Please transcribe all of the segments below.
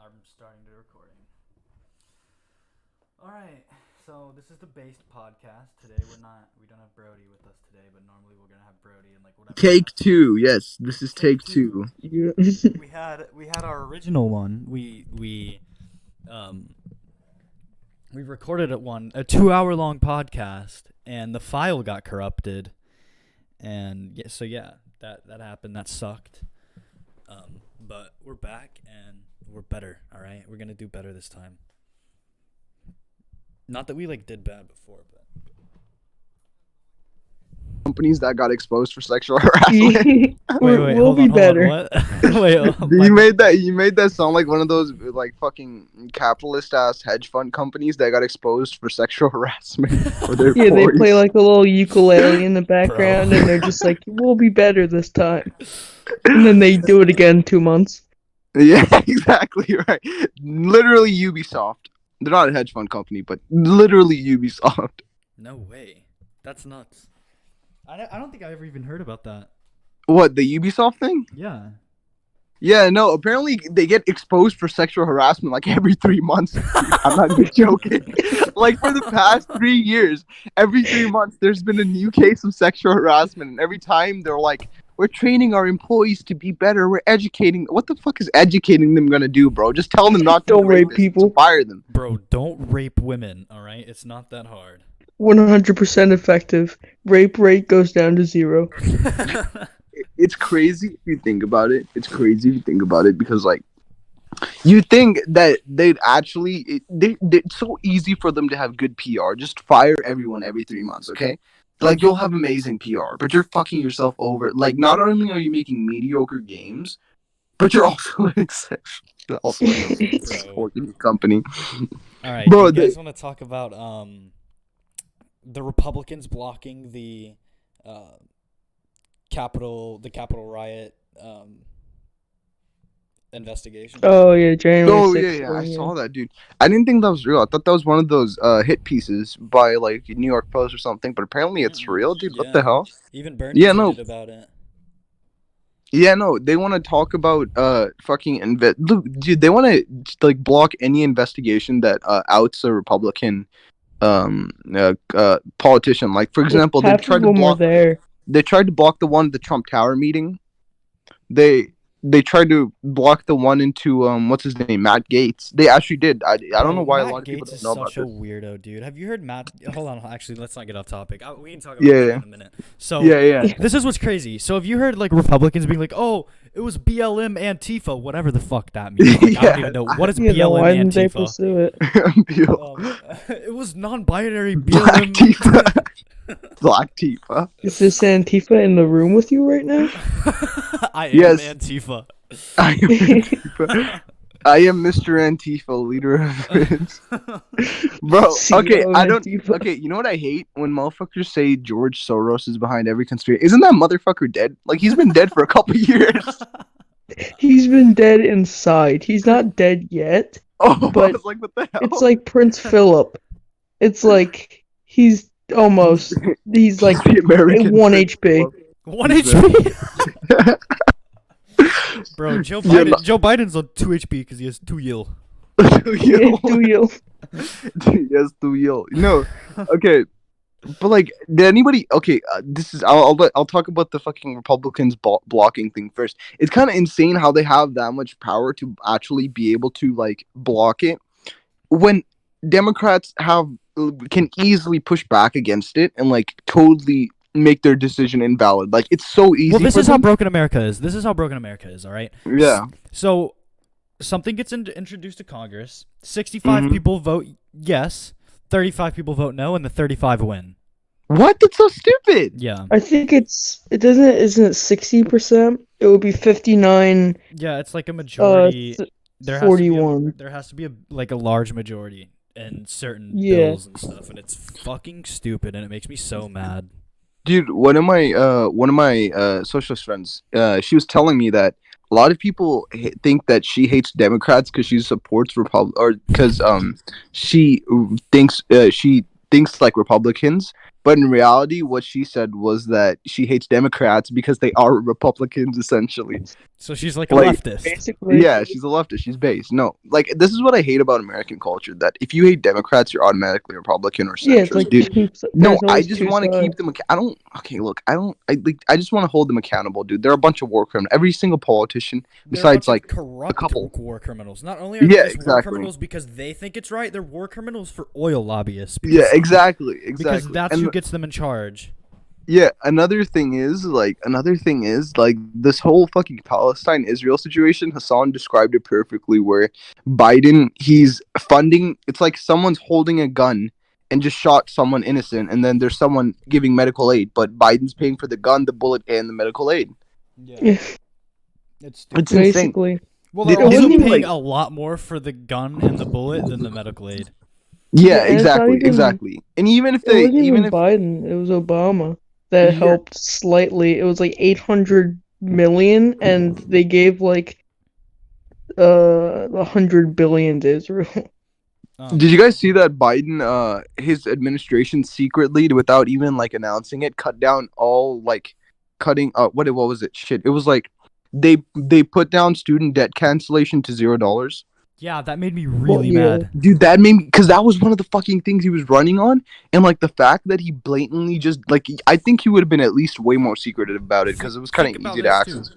I'm starting the recording. All right, so this is the Based podcast. Today we don't have Brody with us today, but normally we're gonna have Brody and like whatever. Take two. Yes, this is take two. Yeah. We had our original one. We recorded a 2 hour long podcast, and the file got corrupted, and that happened. That sucked. But we're back and we're better. All right, we're gonna do better this time. Not that we did bad before, but Companies that got exposed for sexual harassment. We'll be better. What? Wait, You made that sound like one of those fucking capitalist ass hedge fund companies that got exposed for sexual harassment. Yeah, they play like a little ukulele in the background, and they're just like, "We'll be better this time," and then they do it again 2 months. Yeah, exactly right. Literally Ubisoft. They're not a hedge fund company, but literally Ubisoft. no way. That's nuts. I don't think I ever even heard about that. What, the Ubisoft thing? Yeah. Yeah, no, apparently they get exposed for sexual harassment like every 3 months. I'm not even joking. Like for the past 3 years, every 3 months there's been a new case of sexual harassment, and every time they're like, we're training our employees to be better, we're educating. What the fuck is educating them gonna do, bro? Just tell them not to Don't rape people. Fire them. Bro, don't rape women, alright? It's not that hard. 100% effective. Rape rate goes down to 0. It's crazy if you think about it. Because like, you think that they'd actually it's so easy for them to have good PR. Just fire everyone every 3 months, okay? Like, you'll have amazing PR, but you're fucking yourself over. Like, not only are you making mediocre games, but you're also supporting the company. All right, Bro, you guys want to talk about the Republicans blocking the Capitol riot investigation? Oh yeah, January 6th. I saw that, dude. I didn't think that was real. I thought that was one of those hit pieces by like New York Post or something. But apparently it's real, dude. Yeah. What the hell? Even Bernie tweeted about it. Yeah, no, they want to talk about fucking Look, dude, they want to like block any investigation that outs a Republican politician. Like, for example, they tried to block the one at the Trump Tower meeting. They tried to block the one into what's his name, Matt Gaetz. They actually did. I don't know why Matt a lot of people don't know about this. Matt Gaetz is such a weirdo, dude. Have you heard Matt? Hold on, actually, let's not get off topic. We can talk about that in a minute. So this is what's crazy. So have you heard like Republicans being like, "Oh, it was BLM Antifa," whatever the fuck that means. Like, I don't even know what is BLM why Antifa. Didn't they pursue it? It was non-binary BLM. Black Tifa. Is this Antifa in the room with you right now? I am Antifa. I am Antifa. I am Mr. Antifa, leader of it. Bro, okay, okay, you know what I hate? When motherfuckers say George Soros is behind every conspiracy. Isn't that motherfucker dead? Like, he's been dead for a couple years. He's been dead inside. He's not dead yet. Oh, but I was like, what the hell? It's like Prince Philip. It's like he's like the American 1 HP. 1 HP? Bro, Joe Biden's on 2 HP because he has 2 yil. 2 yil. Yes, 2 yil. No, okay. But like, did anybody? Okay, I'll talk about the fucking Republicans blocking thing first. It's kind of insane how they have that much power to actually be able to like block it, when Democrats can easily push back against it and like totally make their decision invalid. Like, it's so easy. Well, this is how broken America is. All right. Yeah. So something gets introduced to Congress. 65 people vote yes. 35 people vote no, and the 35 win. What? That's so stupid. Yeah. I think isn't it 60%? It would be 59. Yeah, it's like a majority. 41. There has to be a large majority in certain bills and stuff, and it's fucking stupid, and it makes me so mad. Dude, one of my socialist friends, she was telling me that a lot of people think that she hates Democrats because she supports or because she thinks like Republicans. But in reality, what she said was that she hates Democrats because they are Republicans, essentially. So she's like a Like, leftist. Basically, Yeah, she's a leftist. She's based. No, like this is what I hate about American culture. That if you hate Democrats, you're automatically Republican or yeah, it's centrist, like dude. No, there's I always just two want to keep sides. them. I don't. Okay, look, I don't. I just want to hold them accountable, dude. They're a bunch of war criminals. Every single politician, They're a bunch besides like of corrupt couple. war criminals. Not only are they Yeah, just war exactly. criminals because they think it's right, they're war criminals for oil lobbyists. Yeah, Because, exactly, because exactly. that's And who gets them in charge. yeah, another thing is like this whole fucking Palestine Israel situation. Hassan described it perfectly. Where Biden, he's funding. It's like someone's holding a gun and just shot someone innocent, and then there's someone giving medical aid, but Biden's paying for the gun, the bullet, and the medical aid. Yeah. It's stupid. It's insane. Basically, Well, It they're also wasn't even paying like- a lot more for the gun and the bullet than the medical aid. Yeah, and it's not exactly, even- exactly. And even if it they, wasn't even even if Biden. It was Obama that Yeah. helped slightly. It was like 800 million, and they gave like 100 billion to Israel. Did you guys see that Biden, his administration secretly, without even like announcing it, cut down all like cutting what was it? Shit. It was like they put down student debt cancellation to $0. Yeah, that made me really yeah. mad. Dude, that made me, because that was one of the fucking things he was running on, and like the fact that he blatantly just like, I think he would have been at least way more secretive about it because it was kind Think of about easy to this, access. too.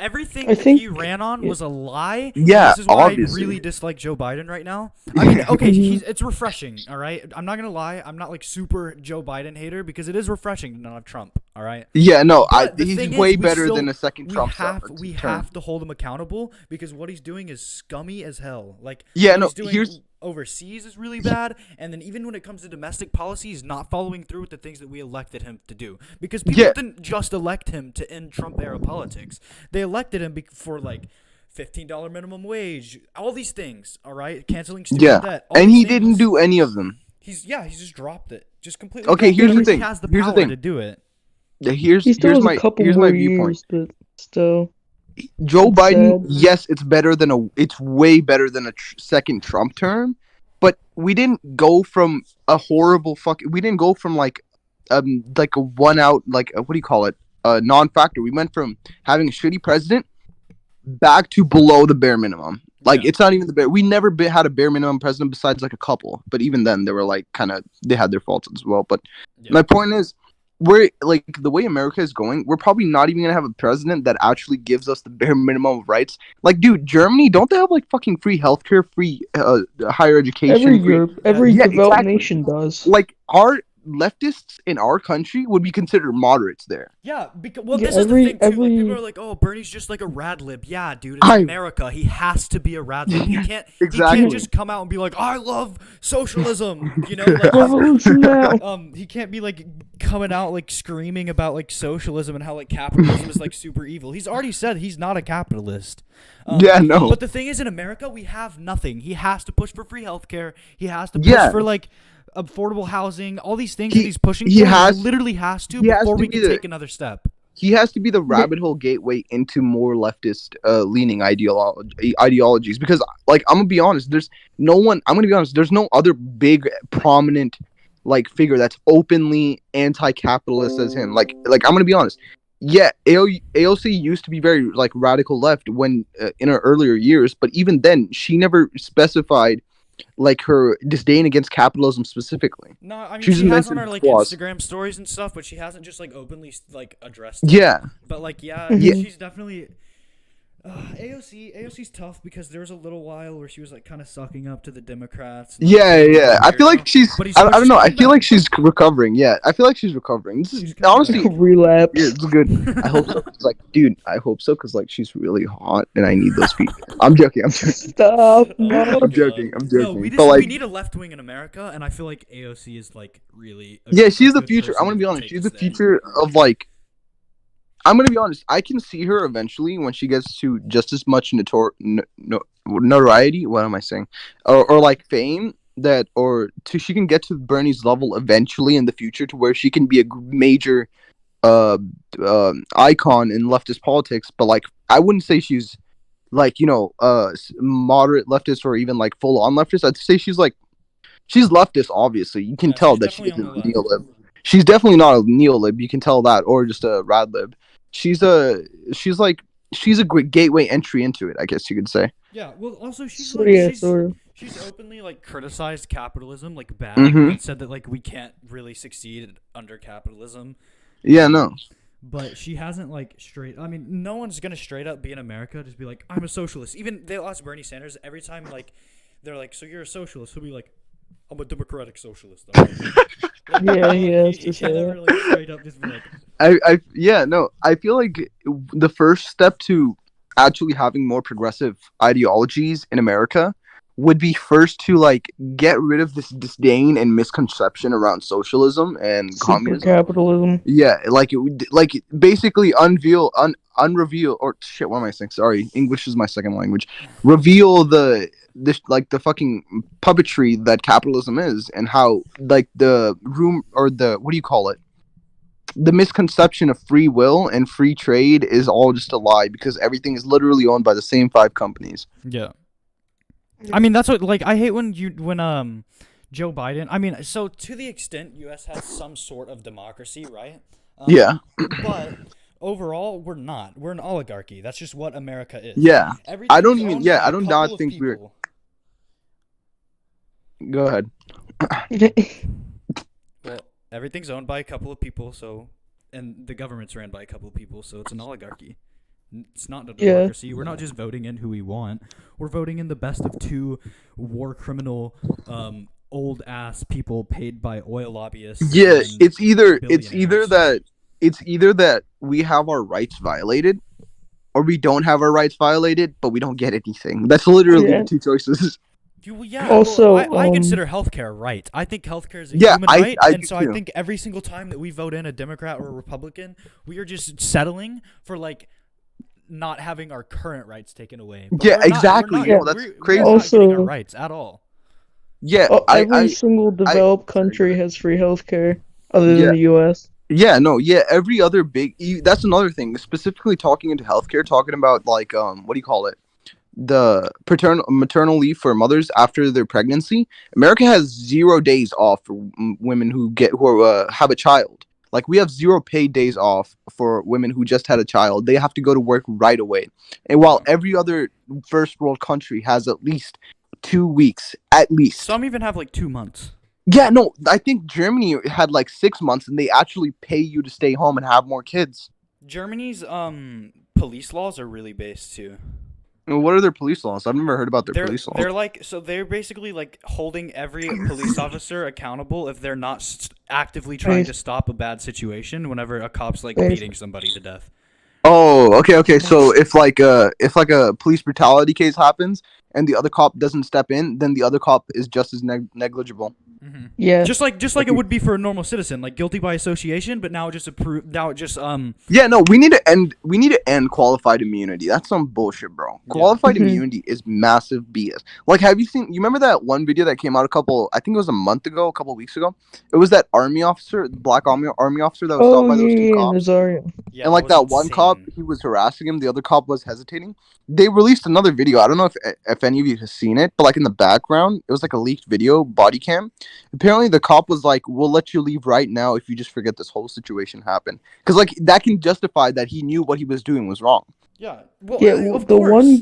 Everything I that think- he ran on was a lie. Yeah, This is why obviously. I really dislike Joe Biden right now. I mean, okay, it's refreshing, all right? I'm not going to lie. I'm not like super Joe Biden hater because it is refreshing to not have Trump, all right? Yeah, no, But the he's thing is, way we better still- than a second Trump We term. have to hold him accountable because what he's doing is scummy as hell. Like, Yeah, what no, he's doing here's- overseas is really bad, and then even when it comes to domestic policy, he's not following through with the things that we elected him to do. Because people Yeah. didn't just elect him to end Trump era politics; they elected him for like $15 minimum wage, all these things. All right, canceling student Yeah, debt, all and these he didn't things. do any of them. He's just dropped it, just completely. Okay, dropped it here's the because thing. He has the Here's the power thing. to do it. Yeah, He still here's has my a couple here's more my viewpoint. years, but still. Joe That's Biden, sad. yes, it's way better than a second Trump term, but we didn't go from a horrible we didn't go from like a one out, like what do you call it, non-factor. We went from having a shitty president back to below the bare minimum. Like, Yeah. it's not even the bare. We never had a bare minimum president besides like a couple, but even then they were like they had their faults as well. But Yeah. my point is, we're like, the way America is going, we're probably not even gonna have a president that actually gives us the bare minimum of rights. Like, dude, Germany, don't they have like fucking free healthcare, free higher education? Every Yeah, developed exactly. nation does. Like, our leftists in our country would be considered moderates there. Yeah, because Yeah, this is the thing too. Like, every- people are like, "Oh, Bernie's just like a rad lib." Yeah, dude, it's I- America. He has to be a rad lib. He can't. He Exactly. can't just come out and be like, "I love socialism." You know, like, Revolution now. he can't be like coming out like screaming about like socialism and how like capitalism is like super evil. He's already said he's not a capitalist. Yeah, no. But the thing is, in America, we have nothing. He has to push for free healthcare. He has to push Yeah. for like affordable housing. All these things He- that he's pushing he for, has- he literally has to he has before to we be can the- take another step. He has to be the rabbit hole gateway into more leftist leaning ideologies, because like, I'm gonna be honest, there's no other big prominent like figure that's openly anti-capitalist as him. Like I'm gonna be honest. Yeah, AOC used to be very like radical left when in her earlier years, but even then she never specified like her disdain against capitalism specifically. No, I mean She's she has invented on her like flaws. Instagram stories and stuff, but she hasn't just like openly like addressed it. Yeah. But like yeah, Yeah. she's definitely AOC's tough because there was a little while where she was like kind of sucking up to the Democrats. and, like, Yeah, being yeah. I weird, feel you like know? she's. But he's- I but don't she's know. I coming feel back. like she's recovering. Yeah, I feel like she's recovering. This She's is coming honestly. back. Relapse. Yeah, it's good. I hope so. It's like, dude, I hope so, because like she's really hot, and I need those feet. I'm joking. I'm joking. Stop. Oh my No. I'm joking, God. I'm No, joking. we But, just like- we need a left wing in America, and I feel like AOC is like really. Yeah, she's the good future. person I'm gonna be to honest. take She's us the there. future of like. I'm gonna be honest. I can see her eventually when she gets to just as much notoriety. What am I saying? Or like fame she can get to Bernie's level eventually in the future, to where she can be a major icon in leftist politics. But like, I wouldn't say she's like, moderate leftist or even like full on leftist. I'd say she's leftist. Obviously, you can Yeah, tell she's that she's definitely a on the neo-lib. She's definitely not a neo-lib. You can tell that, or just a rad lib. She's like she's a great gateway entry into it, I guess you could say. Yeah, well, also she's So, like yeah, sort of. she's openly like criticized capitalism like bad Mhm. and said that like we can't really succeed under capitalism. Yeah, no. But she hasn't like straight. I mean, no one's gonna straight up be in America just be like, I'm a socialist. Even they'll ask Bernie Sanders every time like they're like, so you're a socialist. He'll be like, I'm a democratic socialist. Yeah, he has he to say can't that. ever like straight up just be like, Yeah, no. I feel like the first step to actually having more progressive ideologies in America would be first to like get rid of this disdain and misconception around socialism and Super communism. capitalism. Yeah, like it would like basically unreveal or shit. What am I saying? Sorry, English is my second language. Reveal the fucking puppetry that capitalism is, and how like the room or the what do you call it? The misconception of free will and free trade is all just a lie because everything is literally owned by the same 5 companies. yeah. I mean, that's what like I hate when Joe Biden. I mean, so to the extent U.S. has some sort of democracy, right? Yeah. But overall, we're not. We're an oligarchy. That's just what America is. Yeah. Everything's I don't even. owned Yeah, by I a don't couple not of think we're. people. Go ahead. Well, everything's owned by a couple of people, so and the government's ran by a couple of people, so it's an oligarchy. It's not a Yeah. democracy. We're not just voting in who we want. We're voting in the best of 2 war criminal, old ass people paid by oil lobbyists. Yeah, and it's either billionaires. that we have our rights violated, or we don't have our rights violated, but we don't get anything. That's literally Yeah. the 2 choices. Yeah. Also, well, I consider healthcare right. I think healthcare is a Yeah, human right, I and do so I too. think every single time that we vote in a Democrat or a Republican, we are just settling for like not having our current rights taken away. But Yeah, we're not- exactly. We're Yeah. not, That's we're crazy. not getting our Also- rights at all. Yeah, Every single developed country has free healthcare, other Yeah. than the U.S. Yeah, no, yeah. Every other that's another thing. Specifically talking into healthcare, talking about like what do you call it? The maternal leave for mothers after their pregnancy. America has 0 days off for women who have a child. Like we have 0 paid days off for women who just had a child. They have to go to work right away. And while every other first world country has at least 2 weeks, at least. Some even have like 2 months. Yeah, no, I think Germany had like 6 months, and they actually pay you to stay home and have more kids. Germany's police laws are really based too. And what are their police laws? I've never heard about their police laws. They're like they're basically like holding every police officer accountable if they're not actively trying to stop a bad situation. Whenever a cop's like beating somebody to death. Oh, okay. So if like a police brutality case happens and the other cop doesn't step in, then the other cop is just as negligible. Mm-hmm. Yeah. Just like it would be for a normal citizen, like guilty by association, but now Yeah, no, we need to end qualified immunity. That's some bullshit, bro. Qualified immunity is massive BS. Like, you remember that one video that came out I think it was a couple weeks ago? It was that black army officer that was stopped by those 2 cops. Rosario. Yeah, And like that one cop, he was harassing him. The other cop was hesitating. They released another video. I don't know if any of you have seen it, but like in the background, it was like a leaked video, body cam. Apparently, the cop was like, "We'll let you leave right now if you just forget this whole situation happened." Because like that can justify that he knew what he was doing was wrong. Yeah. Well, Yeah, of the course.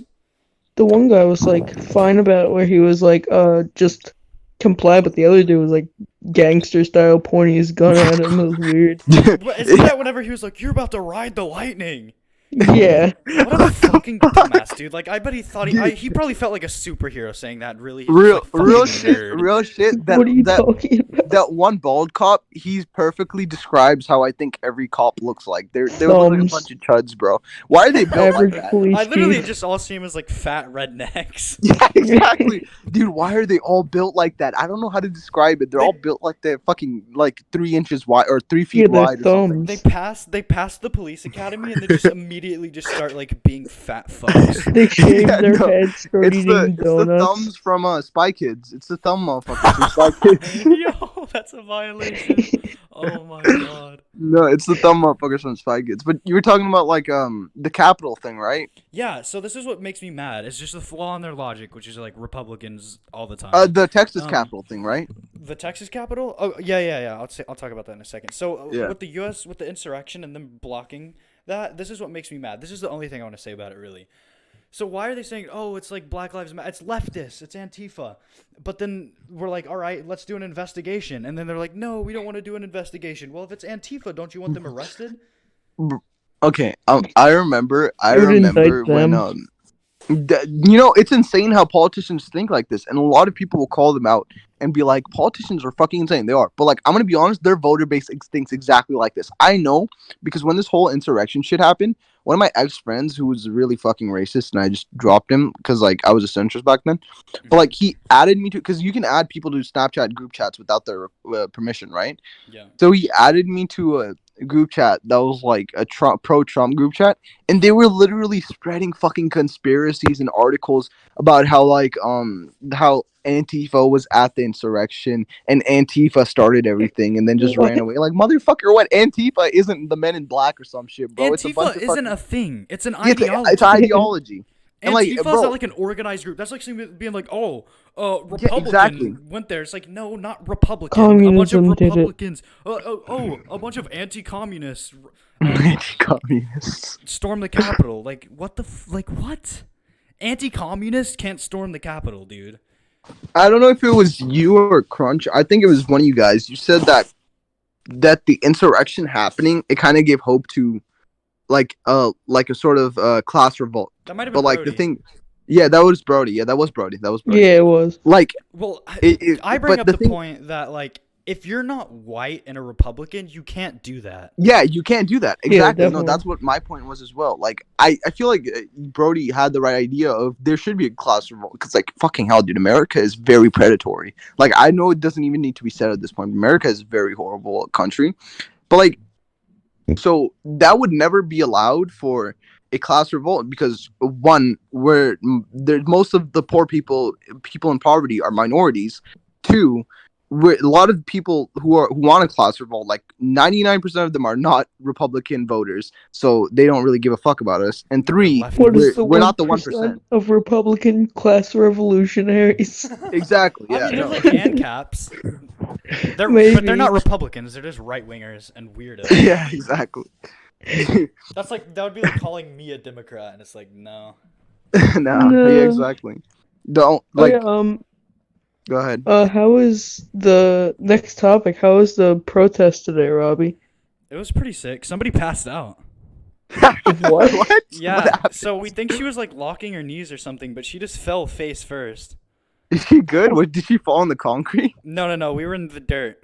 one guy was like fine about it, where he was like, just comply, but the other dude was like gangster style pointing his gun at him. It was weird. But isn't that whenever he was like, "You're about to ride the lightning"? Yeah. What a fucking dumbass, dude! Like, I bet he thought he probably felt like a superhero saying that. Really, he's real, just, like, real fucking shit, nerd. real shit. That What are you that talking about? that one bald cop, he perfectly describes how I think every cop looks like. They look like a Thumbs. bunch of chuds, bro. Why are they built Average like that? police I literally chief. just all see him as like fat rednecks. Yeah, exactly, dude. Why are they all built like that? I don't know how to describe it. They're all built like they're fucking like 3 inches wide or 3 feet Yeah, they're wide or something. thumbs. They pass the police academy and they just immediately just start like being fat fucks. They shave Yeah, their no, heads, start It's eating the donuts. thumbs from Spy Kids. It's the thumb motherfuckers from Spy Kids. Yo, that's a violation. Oh my god. No, it's the thumb motherfuckers from Spy Kids. But you were talking about like the capital thing, right? Yeah, so this is what makes me mad. It's just a flaw in their logic, which is like Republicans all the time. The Texas capital thing, right? The Texas Capitol? Oh, yeah. I'll talk about that in a second. So Yeah. with the U.S. with the insurrection and them blocking This is what makes me mad. This is the only thing I want to say about it, really. So why are they saying, oh, it's like Black Lives Matter? It's leftists. It's Antifa. But then we're like, all right, let's do an investigation. And then they're like, no, we don't want to do an investigation. Well, if it's Antifa, don't you want them arrested? Okay, I remember would indict when them. it's insane how politicians think like this, and a lot of people will call them out and be like, politicians are fucking insane. They are, but like, I'm gonna be honest, their voter base thinks exactly like this. I know, because when this whole insurrection shit happened, one of my ex friends who was really fucking racist, and I just dropped him because like I was a centrist back then, but like he added me to, because you can add people to Snapchat group chats without their permission, right? Yeah. So he added me to a group chat that was like a pro-Trump group chat, and they were literally spreading fucking conspiracies and articles about how like how Antifa was at the insurrection and Antifa started everything and then just What? ran away. Like, motherfucker, what? Antifa isn't the Men in Black or some shit, bro. It's a bunch Antifa of isn't fucking... a thing. It's an Yeah, ideology. it's ideology. And like, Antifa is bro, not like an organized group. That's like being like, oh, Republican exactly. went there. It's like, no, not Republican. Communism a bunch did of it. Republicans. A bunch of anti-communists Anti-communists. storm the Capitol. Like, what the like what? Anti-communists can't storm the Capitol, dude. I don't know if it was you or Crunch. I think it was one of you guys. You said that the insurrection happening, it kind of gave hope to like a sort of class revolt. That might have But been like Brody. the thing, yeah, that was Brody. Yeah, that was Brody. Yeah, it was. Like, Well, it I bring but up the the thing, point that like if you're not white and a Republican, you can't do that. yeah, you can't do that. Yeah, Exactly. No, definitely. that's what my point was as well. Like, I feel like Brody had the right idea of there should be a class revolt, because like fucking hell, dude, America is very predatory. Like, I know it doesn't even need to be said at this point. America is a very horrible country, but like, so that would never be allowed for a class revolt, because one, where most of the poor people in poverty are minorities. Two, where a lot of people who want a class revolt, like 99% of them are not Republican voters, so they don't really give a fuck about us. And three, Left. What is the we're not the 1% 1%. of Republican class revolutionaries? Exactly. Yeah. I mean, no. there's like ANCAPs. But they're Maybe. not Republicans. They're just right wingers and weirdos. Yeah. Exactly. That would be like calling me a Democrat, and it's like no. No. No. Yeah. Exactly. Don't Oh, like. yeah, Go ahead. how is the next topic? How is the protest today, Robbie? It was pretty sick. Somebody passed out. What? What? Yeah. What happened? So we think she was like locking her knees or something, but she just fell face first. Is she good? What, did she fall on the concrete? No. We were in the dirt.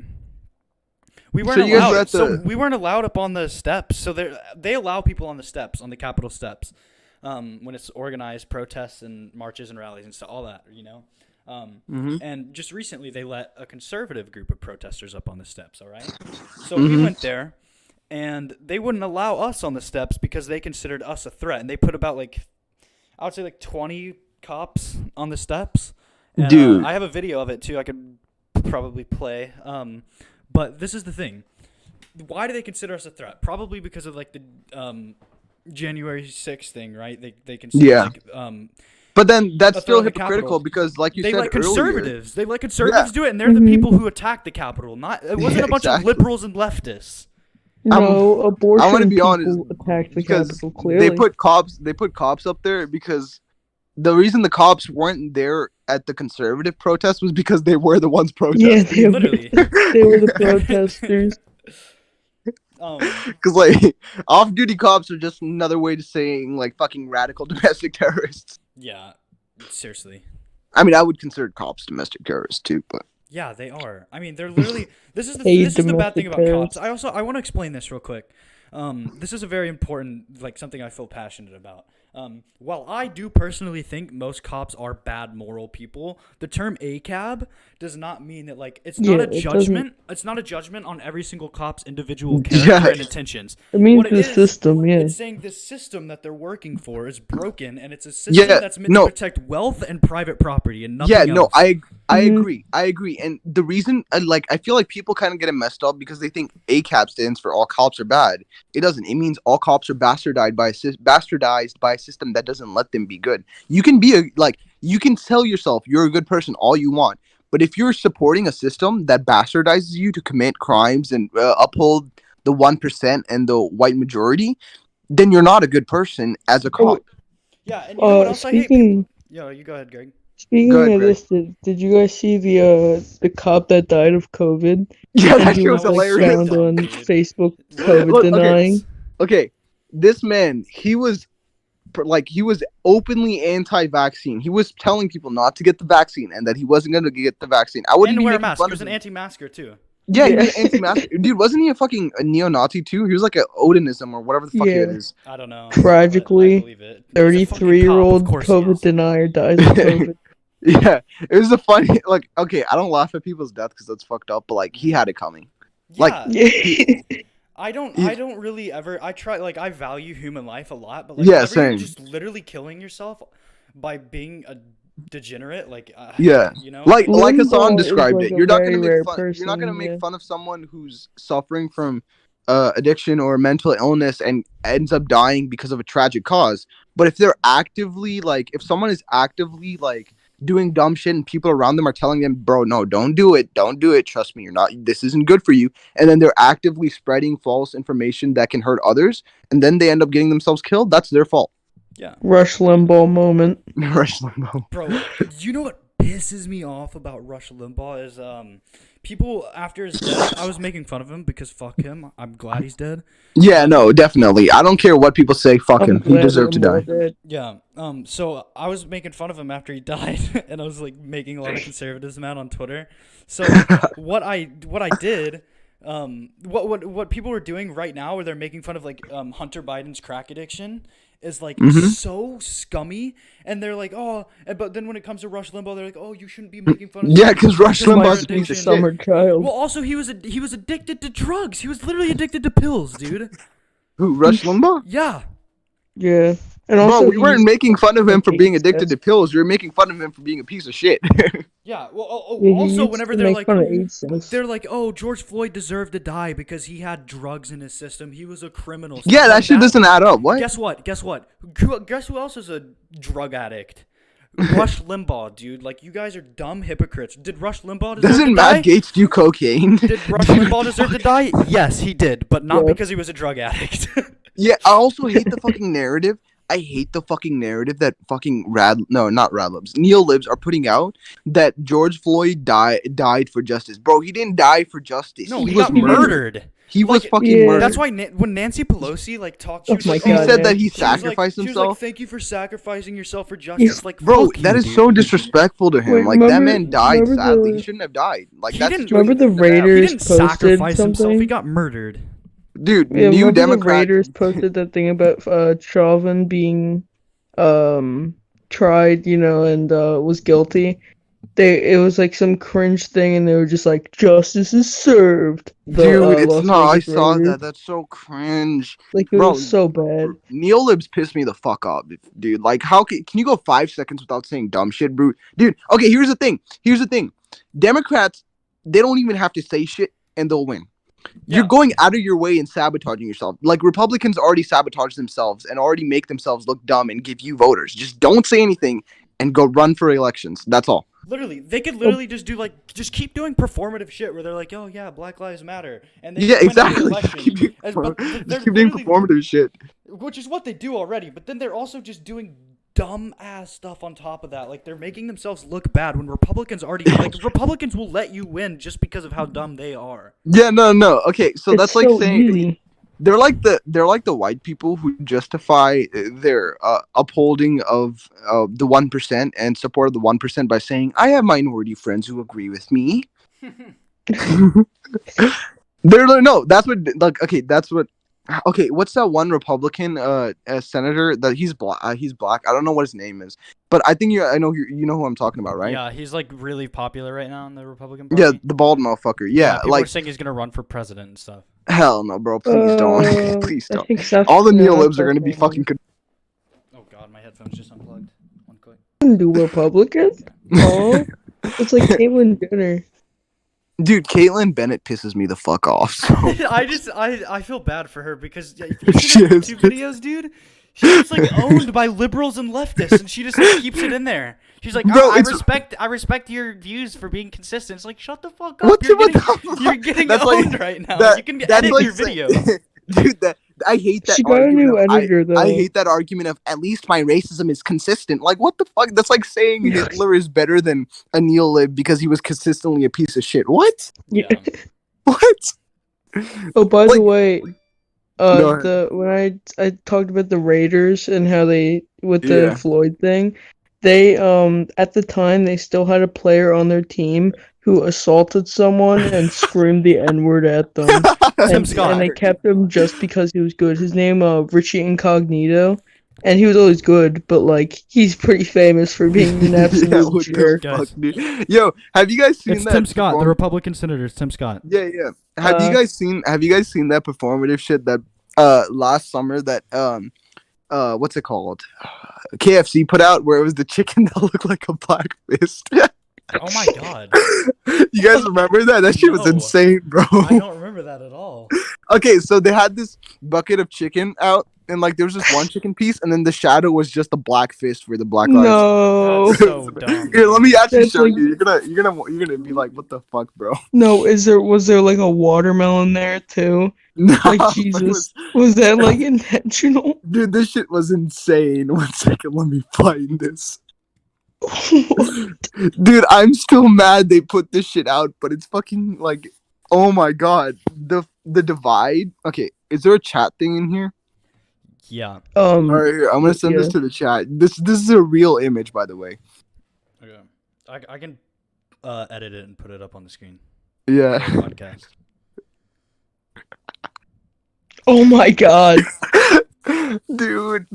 We So weren't you guys allowed. were at So the- we weren't allowed up on the steps. So they allow people on the steps, on the Capitol steps, when it's organized protests and marches and rallies and stuff, all that, you know. And just recently they let a conservative group of protesters up on the steps. All right. So we went there, and they wouldn't allow us on the steps because they considered us a threat, and they put about I would say 20 cops on the steps. And, Dude. I have a video of it too. I could probably play. But this is the thing. Why do they consider us a threat? Probably because of like the January 6th thing, right? They consider Yeah. But then that's a still threat of the hypocritical, Capitol. because, like you They said let earlier, conservatives. They let conservatives do it, and they're the people who attacked the Capitol. It wasn't Yeah, a bunch exactly. of liberals and leftists. No, abortion I want to be people honest, attacked the because Capitol, clearly. they put cops up there because the reason the cops weren't there at the conservative protest was because they were the ones Yeah, protesting. Literally. they were the protesters. Because like off-duty cops are just another way to saying like fucking radical domestic terrorists. Yeah, seriously. I mean, I would consider cops domestic terrorists too, but Yeah, they are. I mean, they're literally. This is Hate the bad thing about domestic cops. I want to explain this real quick. This is a very important, like something I feel passionate about. While I do personally think most cops are bad moral people, the term ACAB does not mean that like it's not Yeah, a it judgment. It's not a judgment on every single cop's individual character Yeah. and intentions. It means What it the is, system, yeah. It's saying the system that they're working for is broken, and it's a system Yeah, that's meant no. to protect wealth and private property and nothing yeah, else. no, I Mhm. agree, and the reason I feel like people kind of get it messed up because they think ACAB stands for all cops are bad. It doesn't. It means all cops are bastardized by a system that doesn't let them be good. You can be you can tell yourself you're a good person all you want, but if you're supporting a system that bastardizes you to commit crimes and uphold the 1% and the white majority, then you're not a good person as a cop. Yeah, and you know what else I hate? Speaking Yo, you go ahead, Greg. speaking Go ahead, of Greg. this, did you guys see the cop that died of COVID? Yeah, And that he shit was was like hilarious. found on Dude. Facebook Look, COVID Look, okay. denying. Okay, this man, he was openly anti-vaccine. He was telling people not to get the vaccine and that he wasn't going to get the vaccine. I wouldn't And be wear a making mask. fun He was of an him. anti-masker too. Yeah, he was Yeah. an anti-masker. Dude, wasn't he a neo-Nazi too? He was like a Odinism or whatever the fuck Yeah. it is. I don't know. Tragically, but I believe it. He's a fucking cop, of 33-year-old course he COVID is. denier dies of COVID. Yeah, it was a funny, like, okay, I don't laugh at people's death because that's fucked up, but like, he had it coming. Like, Yeah, Yeah. I don't really ever. I try, like, I value human life a lot, but like, Yeah, whenever you're same. just literally killing yourself by being a degenerate, like, Yeah. you know, like Hassan Limbaugh is, described like, it. a You're not very gonna make rare fun. You're not gonna person, make yeah. fun of someone who's suffering from addiction or mental illness and ends up dying because of a tragic cause. But if they're actively like, if someone is actively like doing dumb shit and people around them are telling them, bro, no, don't do it, trust me, you're not, this isn't good for you, and then they're actively spreading false information that can hurt others, and then they end up getting themselves killed, that's their fault. yeah, Rush Limbaugh moment. Rush Limbaugh. bro. You know what pisses me off about Rush Limbaugh is people after his death. I was making fun of him because fuck him. I'm glad he's dead. Yeah, no, definitely. I don't care what people say. Fuck I'm him. He glad deserved to die. Limbaugh died. Yeah. So I was making fun of him after he died, and I was like making a lot of conservatism out on Twitter. So what I did, what people are doing right now, where they're making fun of like Hunter Biden's crack addiction, is like so scummy, and they're like, oh, but then when it comes to Rush Limbaugh, they're like, oh, you shouldn't be making fun of. Yeah, because Rush Hunter Limbaugh's a Biden piece of addiction. Summer shit. child. Well, also he was addicted to drugs. He was literally addicted to pills, dude. Who, Rush Limbaugh? Yeah. Yeah. And Bro, also we weren't he- making fun of him for taking being addicted steps. to pills. We were making fun of him for being a piece of shit. Yeah. Well, Yeah, he also used whenever to they're make like, fun of AIDS tests. they're like, oh, George Floyd deserved to die because he had drugs in his system. He was a criminal. Yeah, Stuff that like shit doesn't add up. What? Guess what? Guess who else is a drug addict? Rush Limbaugh, dude. Like, you guys are dumb hypocrites. Did Rush Limbaugh deserve Doesn't to Matt die? Gates do cocaine? Did Rush Limbaugh deserve to die? Yes, he did, but not Yeah. because he was a drug addict. Yeah, I also hate the fucking narrative. I hate the fucking narrative that fucking not Radlibs, Neo-libs are putting out that George Floyd died for justice. Bro, he didn't die for justice. No, he was got murdered. He was Like, fucking yeah. murdered. That's why when Nancy Pelosi like talked, she Oh was my like, he God, said man. that he she was like- sacrificed She was himself. like, "Thank you for sacrificing yourself for justice." Like, Bro, fuck that you, is dude. so disrespectful to him. Wait, Like, that remember- man died, remember sadly. the- He shouldn't have died. Like, He that didn't- situation Remember the shouldn't have happened. He Raiders didn't posted sacrifice himself. He something? got murdered. Dude, Yeah, new remember the Democrat. Raiders posted that thing about Chauvin being tried, and was guilty. It was like some cringe thing, and they were just like, "Justice is served." The, Dude, it's Las not. I Vegas saw Raiders. that. That's so cringe. Like, it Bro, was so bad. Neo-libs piss me the fuck off, dude. Like, how can you go 5 seconds without saying dumb shit, bro? Dude, okay, here's the thing. Democrats, they don't even have to say shit, and they'll win. You're Yeah. going out of your way and sabotaging yourself. Like, Republicans already sabotage themselves and already make themselves look dumb and give you voters. Just don't say anything and go run for elections. That's all. Literally, they could literally just keep doing performative shit where they're like, "Oh yeah, Black Lives Matter," and they Yeah, win every exactly. election. Keep doing But they're keep doing literally- performative shit. which is what they do already. But then they're also just doing dumb ass stuff on top of that. Like, they're making themselves look bad when Republicans already Republicans will let you win just because of how dumb they are. Yeah, no. Okay, so It's that's like so saying easy. they're like the white people who justify their upholding of the 1% and support of the 1% by saying, "I have minority friends who agree with me." No, that's what like. Okay, that's what. Okay, what's that one Republican senator that he's black? He's black. I don't know what his name is, but I think I know you know who I'm talking about, right? Yeah, he's like really popular right now in the Republican Party. Yeah, the bald motherfucker. Yeah, people like are saying he's gonna run for president and stuff. hell no, bro. Please don't. Please I don't. think South All the Carolina neo-libs are gonna be definitely fucking. Oh god, my headphones just unplugged. One quick. do Republican. Oh, it's like Caitlyn Jenner. Dude, Caitlyn Bennett pisses me the fuck off. So. I feel bad for her because if you see her Yes. YouTube videos, dude, she's like owned by liberals and leftists, and she just like, keeps it in there. She's like, Bro, I it's- respect your views for being consistent. It's like, shut the fuck up. What's You're with getting, the- you're getting That's like- owned right now. that- You can that's edit like your saying- videos. Dude, I hate that She got a argument. new editor, I though. hate that argument of at least my racism is consistent. Like, what the fuck? That's like saying Hitler is better than Anil Lib because he was consistently a piece of shit. What? Yeah. What? Oh, by the Like- way, Go ahead. when I talked about the Raiders and how they with the Yeah. Floyd thing, they at the time they still had a player on their team who assaulted someone and screamed the N-word at them. Tim Scott. And they kept him just because he was good. His name Richie Incognito, and he was always good, but like he's pretty famous for being an absolute what jerk. the fuck, dude? Yo, have you guys seen It's that? Tim Scott, the Republican senator. It's Tim Scott. Yeah. Have you guys seen that performative shit that last summer that what's it called? KFC put out where it was the chicken that looked like a black fist. Oh my god. You guys remember that? That shit was No. insane, bro. I don't remember that at all. Okay, so they had this bucket of chicken out, and like there was just one chicken piece, and then the shadow was just a black fist for the black lives. No, That's so dumb. Here, let me actually That's show like- you. You're gonna be like, what the fuck, bro? no. Was there like a watermelon there too? No, Like but it Jesus, was that like intentional? dude, this shit was insane. 1 second, let me find this. Dude, I'm still mad they put this shit out, but it's fucking like, oh my god, the divide. Okay, is there a chat thing in here? Yeah. All right, here, I'm gonna send this Yeah. to the chat. This is a real image, by the way. Okay. I can edit it and put it up on the screen. Yeah. Podcast. Oh my god. Dude.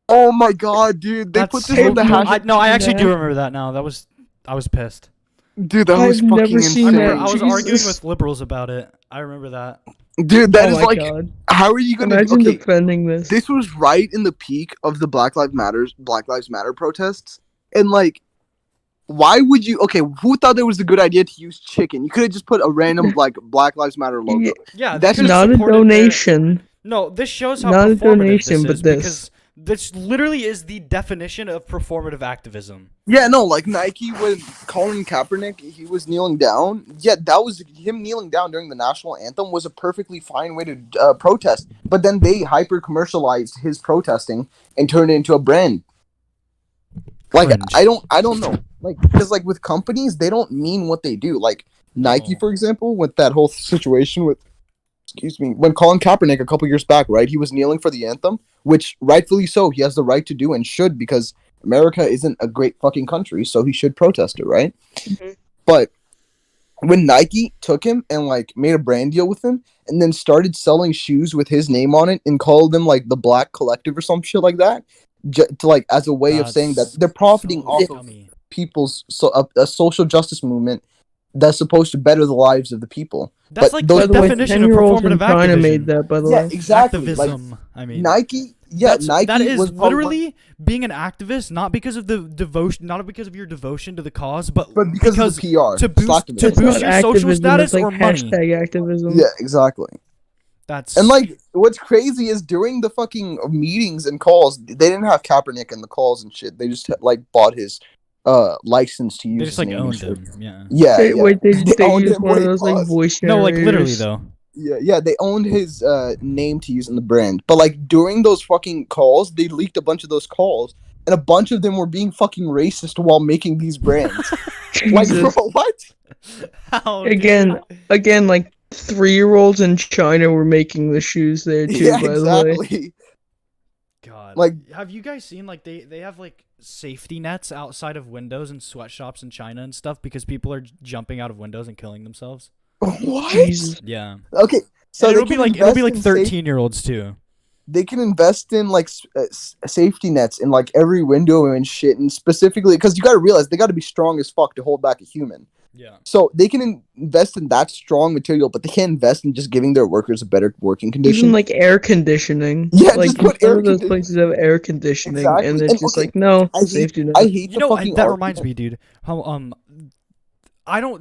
Oh my god, dude. They put this so in the dumb. hash. I actually do that. remember that now. I was pissed. Dude, that was I've fucking never seen insane. that. I was Jesus. arguing with liberals about it. I remember that. Dude, that Oh is my like, god. how are you gonna? Imagine Okay, defending this. this was right in the peak of the Black Lives Matter protests, and like, why would you? Okay, who thought it was a good idea to use chicken? You could have just put a random like Black Lives Matter logo. Yeah, Yeah, That's they could've not a supported their- donation. No, this shows how Not a performative donation, this but is this. because this literally is the definition of performative activism. Yeah, no, like Nike when Colin Kaepernick, he was kneeling down. Yeah, that was him kneeling down during the national anthem was a perfectly fine way to protest. But then they hyper commercialized his protesting and turned it into a brand. Like Cringe. I don't know, like because like with companies they don't mean what they do. Like Nike, No. for example, with that whole situation with, excuse me, when Colin Kaepernick a couple years back, right, he was kneeling for the anthem, which rightfully so, he has the right to do and should because America isn't a great fucking country, so he should protest it, right? Mhm. But when Nike took him and like made a brand deal with him and then started selling shoes with his name on it and called them like the Black Collective or some shit like that, to like as a way of saying that That's they're profiting so off of scummy. people's a social justice movement that's supposed to better the lives of the people. That's But like those- the By the way, definition of 10-year-olds in performative China activism. made that. By the Yeah, way, exactly. Activism. Like I mean, Nike, Nike that is was probably literally being an activist, not because of the devotion, not because of your devotion to the cause, but but because of the PR. to boost- Stock to division. That's boost not your social activism, status that's like or money. hashtag activism. Yeah, exactly. that's And like, what's crazy is during the fucking meetings and calls, they didn't have Kaepernick in the calls and shit. They just like bought his license to use. they his just like name and owned shit. him. Yeah. Yeah, They, yeah. Wait, they owned used him. one of Wait, those like pause. voice No, like literally generators. though. Yeah, they owned his name to use in the brand. But like during those fucking calls, they leaked a bunch of those calls, and a bunch of them were being fucking racist while making these brands. Like, bro, Jesus. what? How, dude? Again, like 3-year-olds in China were making the shoes there too. Yeah, by the way, exactly. God, Like- have you guys seen like they have like safety nets outside of windows in sweatshops in China and stuff because people are jumping out of windows and killing themselves? What? Jesus. Yeah. Okay, so And they it'll be can like invest in 13-year-olds too. they can invest in like safety nets in like every window and shit, and specifically because you got to realize they got to be strong as fuck to hold back a human. Yeah. So they can invest in that strong material, but they can't invest in just giving their workers a better working condition. Even like air conditioning. Yeah, like just put some air of those condi- places have air conditioning, Exactly. and they're And, just okay, like, no, I hate- safety net. I hate You the know, fucking that argument. reminds me, dude. How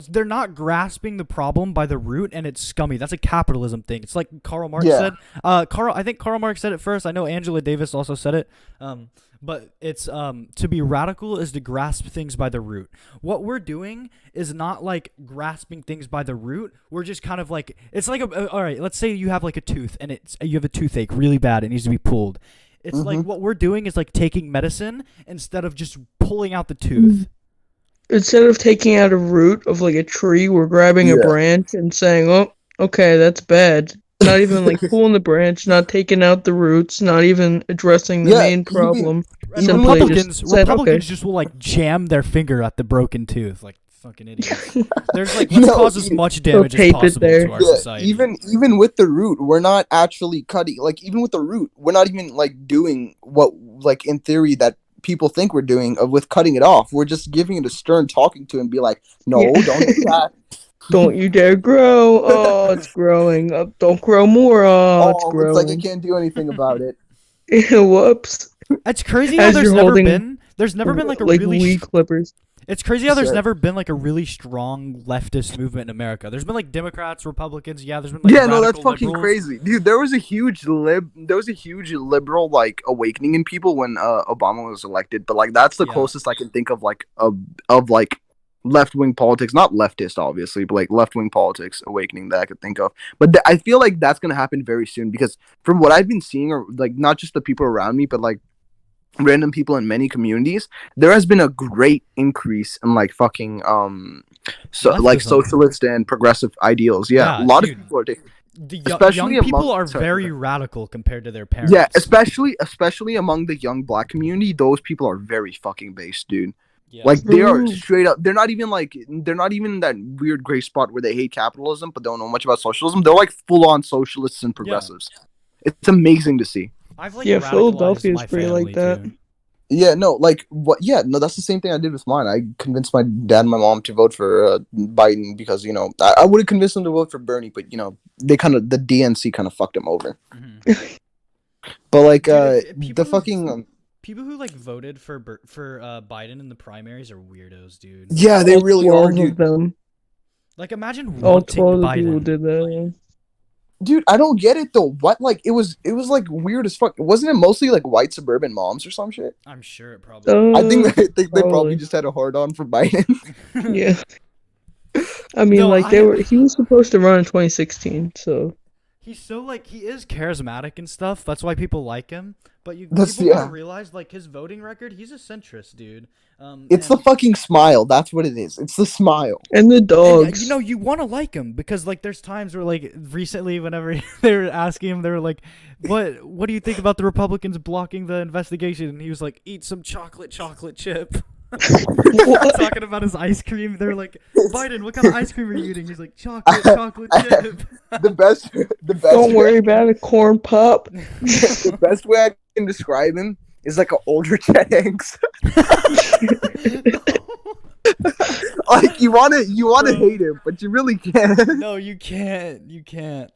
they're not grasping the problem by the root, and it's scummy. That's a capitalism thing. It's like Karl Marx Yeah. said. I think Karl Marx said it first. I know Angela Davis also said it. But it's to be radical is to grasp things by the root. What we're doing is not like grasping things by the root. We're just kind of like, it's like all right, let's say you have like a tooth and you have a toothache really bad, it needs to be pulled. It's like what we're doing is like taking medicine instead of just pulling out the tooth. Instead of taking out a root of like a tree, we're grabbing a branch and saying, "Oh, okay, that's bad." Not even like pulling the branch, not taking out the roots, not even addressing the main problem. Simply Republicans just will like jam their finger at the broken tooth, like fucking idiots. There's like, let's cause as much damage as possible to our society. Even with the root, we're not actually cutting. Like even with the root, we're not even like doing what like in theory that people think we're doing with cutting it off. We're just giving it a stern talking to and be like, no, don't do that. Don't you dare grow. Oh, it's growing. Don't grow more. Oh, it's growing. Looks like I can't do anything about it. Whoops. It's crazy how there's never been like a really weed clippers. It's crazy how there's never been like a really strong leftist movement in America. There's been like Democrats, Republicans, there's been like that's fucking liberals. Crazy. Dude, there was a huge liberal like awakening in people when Obama was elected, but like that's the closest I can think of like of like left-wing politics, not leftist obviously, but like left-wing politics awakening that I could think of. But I feel like that's going to happen very soon because from what I've been seeing, or like not just the people around me, but like random people in many communities, there has been a great increase in like fucking like socialist and progressive ideals. A lot of people are taking, especially young people are very radical compared to their parents. Yeah, especially among the young black community, those people are very fucking based, dude. Yeah. Like they are straight up. They're not even in that weird gray spot where they hate capitalism but don't know much about socialism. They're like full on socialists and progressives. It's amazing to see. Philadelphia is pretty like that. Too. Yeah, no, like what? Yeah, no, that's the same thing I did with mine. I convinced my dad and my mom to vote for Biden because I would have convinced them to vote for Bernie, but the DNC kind of fucked him over. Mm-hmm. But like the fucking. People who like voted for Biden in the primaries are weirdos, dude. Yeah, they really are, dude. Them. Like imagine all 12 Biden. People did that. Yeah. Dude, I don't get it though. What like it was like weird as fuck. Wasn't it mostly like white suburban moms or some shit? I'm sure it probably. I think they probably just had a hard on for Biden. Yeah. I mean, he was supposed to run in 2016, so. He's so like he is charismatic and stuff. That's why people like him. But people don't realize like his voting record. He's a centrist, dude. It's the fucking smile. That's what it is. It's the smile and the dogs. And, you want to like him because like there's times where like recently, whenever they were asking him, they were like, "What do you think about the Republicans blocking the investigation?" And he was like, "Eat some chocolate chip." Talking about his ice cream, they're like, "Biden, what kind of ice cream are you eating?" He's like, chocolate chip." The best. Don't worry about it, corn pop. The best way I can describe him is like an older Chet Hanks. Like you wanna hate him, but you really can't. No, you can't.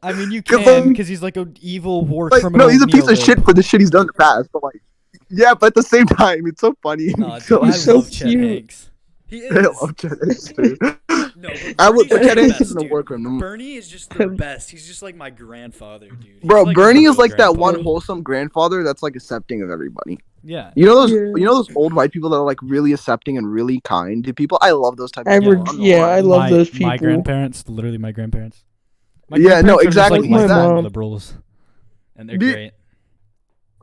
I mean, you can because he's like an evil war criminal. No, he's a piece of shit for the shit he's done in the past. But like. Yeah, but at the same time, it's so funny. Nah, dude, I love Chet Hanks. He is. I love Chet Hanks, dude. No, but Chet Hanks isn't a war criminal. Bernie is just the best. He's just like my grandfather, dude. Bro, Bernie is like that one wholesome grandfather that's like accepting of everybody. Yeah. You know those old white people that are like really accepting and really kind to people? I love those type of people. I love those people. My grandparents, literally my grandparents. Exactly. Like my mom. Liberals. And they're great.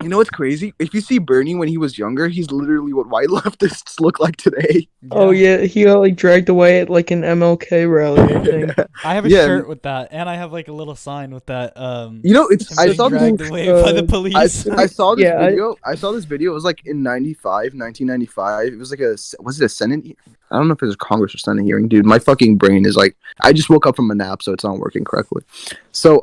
You know what's crazy? If you see Bernie when he was younger, he's literally what white leftists look like today. Yeah. Oh yeah, he got like dragged away at like an MLK rally, I think. I have a shirt with that, and I have like a little sign with that. I saw dragged away by the police. I saw this video. I saw this video. It was like in 1995. It was like was it a Senate? I don't know if it was a Congress or Senate hearing, dude. My fucking brain is like, I just woke up from a nap, so it's not working correctly. So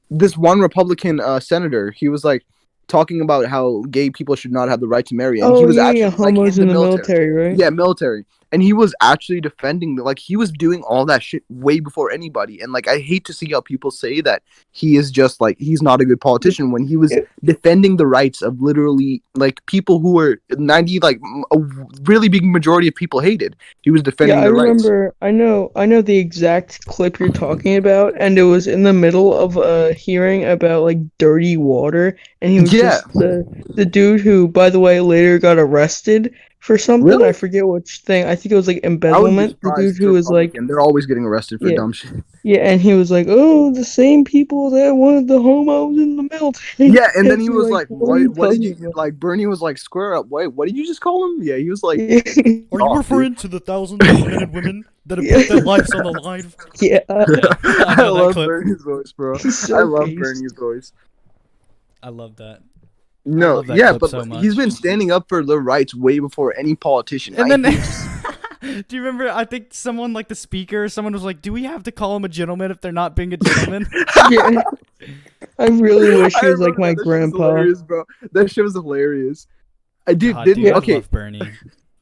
this one Republican senator, he was like talking about how gay people should not have the right to marry, and he was actually homos in the military, right? Yeah, military. and he was actually defending like he was doing all that shit way before anybody. And like I hate to see how people say that he is just like he's not a good politician when he was defending the rights of literally like people who were 90 like a really big majority of people hated. He was defending Yeah, I their rights. remember. I know the exact clip you're talking about, and it was in the middle of a hearing about like dirty water, and he was Yeah. just the dude who, by the way, later got arrested for something. Really? I forget which thing. I think it was like I would be embezzlement. The dude surprised who to was like, Republican. They're always getting arrested for Yeah. dumb shit. yeah, and he was like, oh, the same people that wanted the homos in the military. Yeah, and then he was like, what are you what did you talking about?" like? Bernie was like, square up. Wait, what did you just call him? Yeah, he was like, Are you Oh, referring to the thousands of men and women that have put their lives on the line? Yeah. I I know that love clip. Bernie's voice, bro. He's so I love based. Bernie's voice. I love that. No, love that yeah, clip but so much. he's been standing up for the rights way before any politician. And I then, hate- do you remember? I think someone like the speaker, someone was like, "Do we have to call him a gentleman if they're not being a gentleman?" Yeah. I really wish he I was like remember my that. That shit was grandpa. hilarious, bro. That shit was hilarious. I did. God, Didn't dude, I okay. love Bernie.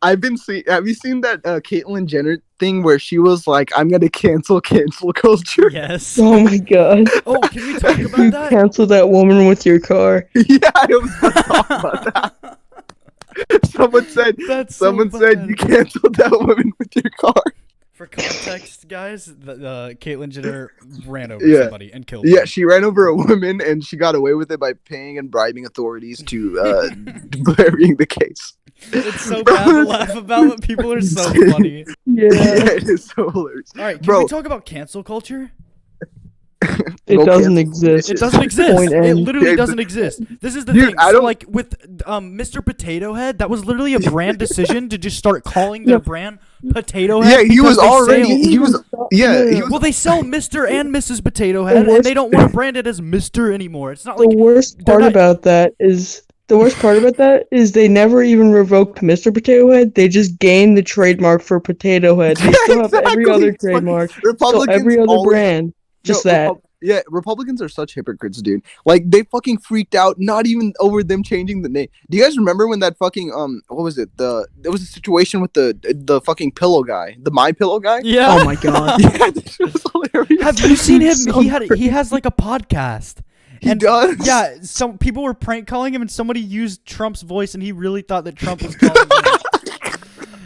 I've been see. Have you seen that Caitlyn Jenner thing where she was like, "I'm gonna cancel culture"? Yes. Oh my god. Oh, can we talk You about that? cancel that woman with your car. Yeah, I was about to talk about that. Someone said. That's so Someone said bad. you canceled that woman with your car. For context, guys, Caitlyn Jenner ran over Yeah. somebody and killed Yeah, him. she ran over a woman and she got away with it by paying and bribing authorities to burying the case. It's so bad to laugh about, but people are so funny. Yeah. Yeah, it is so hilarious. All right, can Bro. we talk about cancel culture? It Go doesn't cancel. exist. It doesn't exist. Point It end. literally Yeah, doesn't exist. This is the Dude, thing. I So, don't- like with Mr. Potato Head, that was literally a brand decision to just start calling their brand Potato Head. Yeah, he because was they already. sell- He was. Yeah, he was. Well, they sell Mr. and Mrs. Potato Head, and worst- they don't want to brand it as Mr. anymore. It's not The like worst they're part not- about that is they never even revoked Mr. Potato Head. They just gained the trademark for Potato Head. They still have every Exactly. other It's like trademark. So Republicans every other always- brand. Just No, that. Yeah, Republicans are such hypocrites, dude. Like they fucking freaked out, not even over them changing the name. Do you guys remember when that fucking what was it? There was a situation with the fucking pillow guy, the My Pillow guy. Yeah. Oh my god. Yeah, this shit was hilarious. Have you seen him? So He has like a podcast. He does. Yeah, some people were prank calling him, and somebody used Trump's voice, and he really thought that Trump was calling him.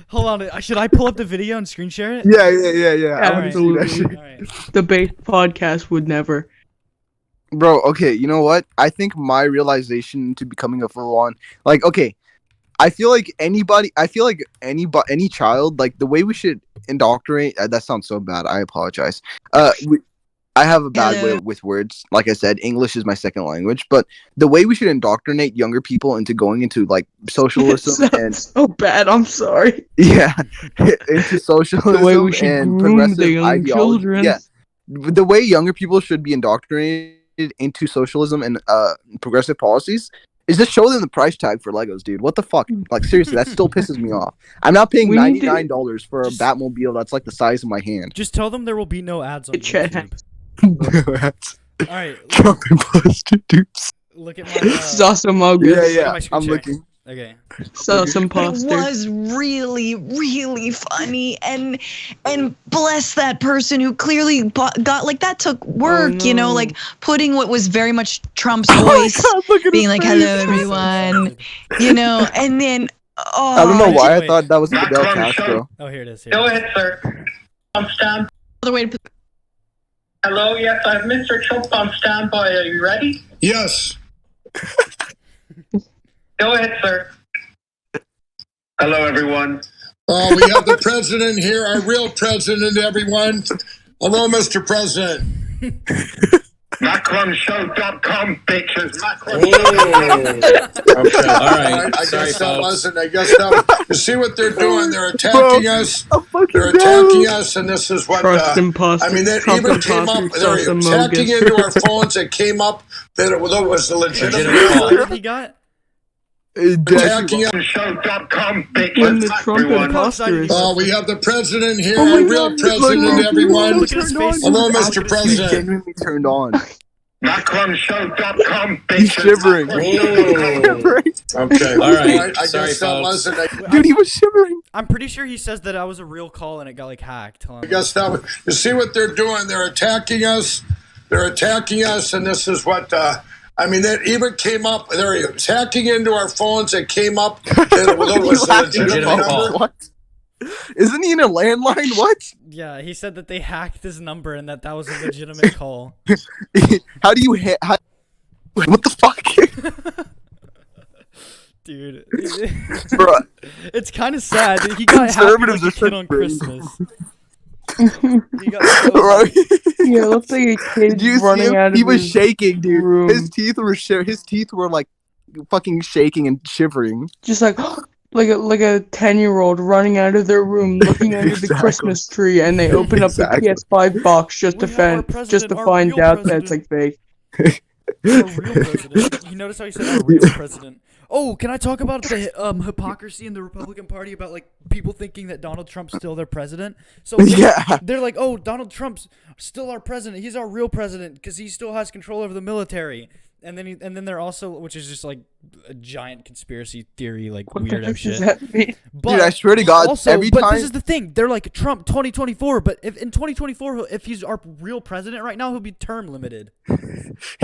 Hold on, should I pull up the video and screen share it? Yeah. I wanna see that Absolutely. shit. All right. The base podcast would never. Bro, okay, you know what? I think my realization to becoming a full-on okay, I feel like any child, like the way we should indoctrinate. That sounds so bad. I apologize. I have a bad way with words. Like I said, English is my second language. But the way we should indoctrinate younger people into going into like socialism and so bad. I'm sorry. into socialism The way we should and groom progressive the young ideology. children. Yeah, the way younger people should be indoctrinated into socialism and progressive policies is just show them the price tag for Legos, dude. What the fuck? Like seriously, that still pisses me off. I'm not paying We need to- $99 for a Just- Batmobile that's like the size of my hand. Just tell them there will be no ads on Get Chet YouTube. All right, Trump and prostitutes. look at my. Sasamogus. Yeah, at my screen I'm share. looking. Okay. Sasam It poster. was really funny, and bless that person who clearly got like that took work, you know, no. like putting what was very much Trump's Oh my voice, God, look at being his like, face. "Hello everyone," you know, and then I don't know oh, why I Wait. thought that was Fidel Macron Castro. Oh, here it is. Here Go it is. ahead, sir. On stand. other way to put Hello, yes, I have Mr. Trump on standby. Are you ready? Yes. Go ahead, sir. Hello, everyone. We have the president here, our real president, everyone. Hello, Mr. President. MacronShow.com, bitches. Okay, all right. I Sorry, guess that folks. wasn't. I guess that. You see what they're doing? They're attacking us. I'm fucking They're down. attacking us, and this is what. Trust imposter. I mean, they Trump even came imposter. up. They're attacking Sasamogus. into our phones. It came up that it was a legitimate What call. did he got? Attacking us. MacronShow.com, When bitches. the Trump Everyone. imposter is We have the president here, Oh my our real God, president, look, everyone. Look at his face. Hello, Look at Mr. his President. He's genuinely turned on. MacronShow.com, bitches. He's shivering. Okay. All right. I Sorry, guess that folks. wasn't. Dude, he was shivering. I'm pretty sure he says that I was a real call and it got like hacked. I guess that was. You see what they're doing? They're attacking us. And this is what. I mean, that even came up. They're hacking into our phones. It came up. That was a legitimate number. What? Isn't he in a landline? What? Yeah, he said that they hacked his number and that was a legitimate call. How do you hit? What the fuck? Dude, Bro, it's kind of sad. He got hacked Conservatives like a are kid so on crazy. Christmas. He got so right? Yeah, it looks like a kid Did you see running him? out of He was his shaking, dude. room. His teeth were like fucking shaking and shivering. Just like like a 10-year-old running out of their room, looking under the Exactly. Christmas tree, and they open up the Exactly. PS5 box just We have our to president, our find real out that it's like president. fake. Our real president. You notice how he said our real president? Oh, can I talk about the hypocrisy in the Republican Party about like people thinking that Donald Trump's still their president? So Yeah. they're like, oh, Donald Trump's still our president. He's our real president because he still has control over the military. And then they're also, which is just like a giant conspiracy theory, like What the weirdo heck does shit. that mean? But Dude, I swear to God, also, every but time this is the thing. They're like Trump 2024, but if in 2024, if he's our real president right now, he'll be term limited.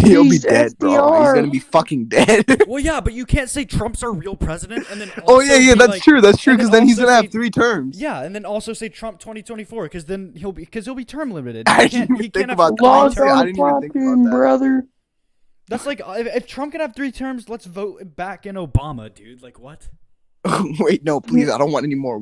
he'll be He's dead, bro. He's FDR. gonna be fucking dead. Well, yeah, but you can't say Trump's our real president and then Oh also yeah, be that's like, true. That's true. and Because then then he's also gonna have say- 3 terms. Yeah, and then also say Trump 2024 because then he'll be term limited. I He didn't can't, even he think can't have about that. three Laws Honestly, I on didn't even think about fucking, that. brother. That's like if Trump can have 3 terms, let's vote back in Obama, dude. Like what? Wait, no, please. I don't want any more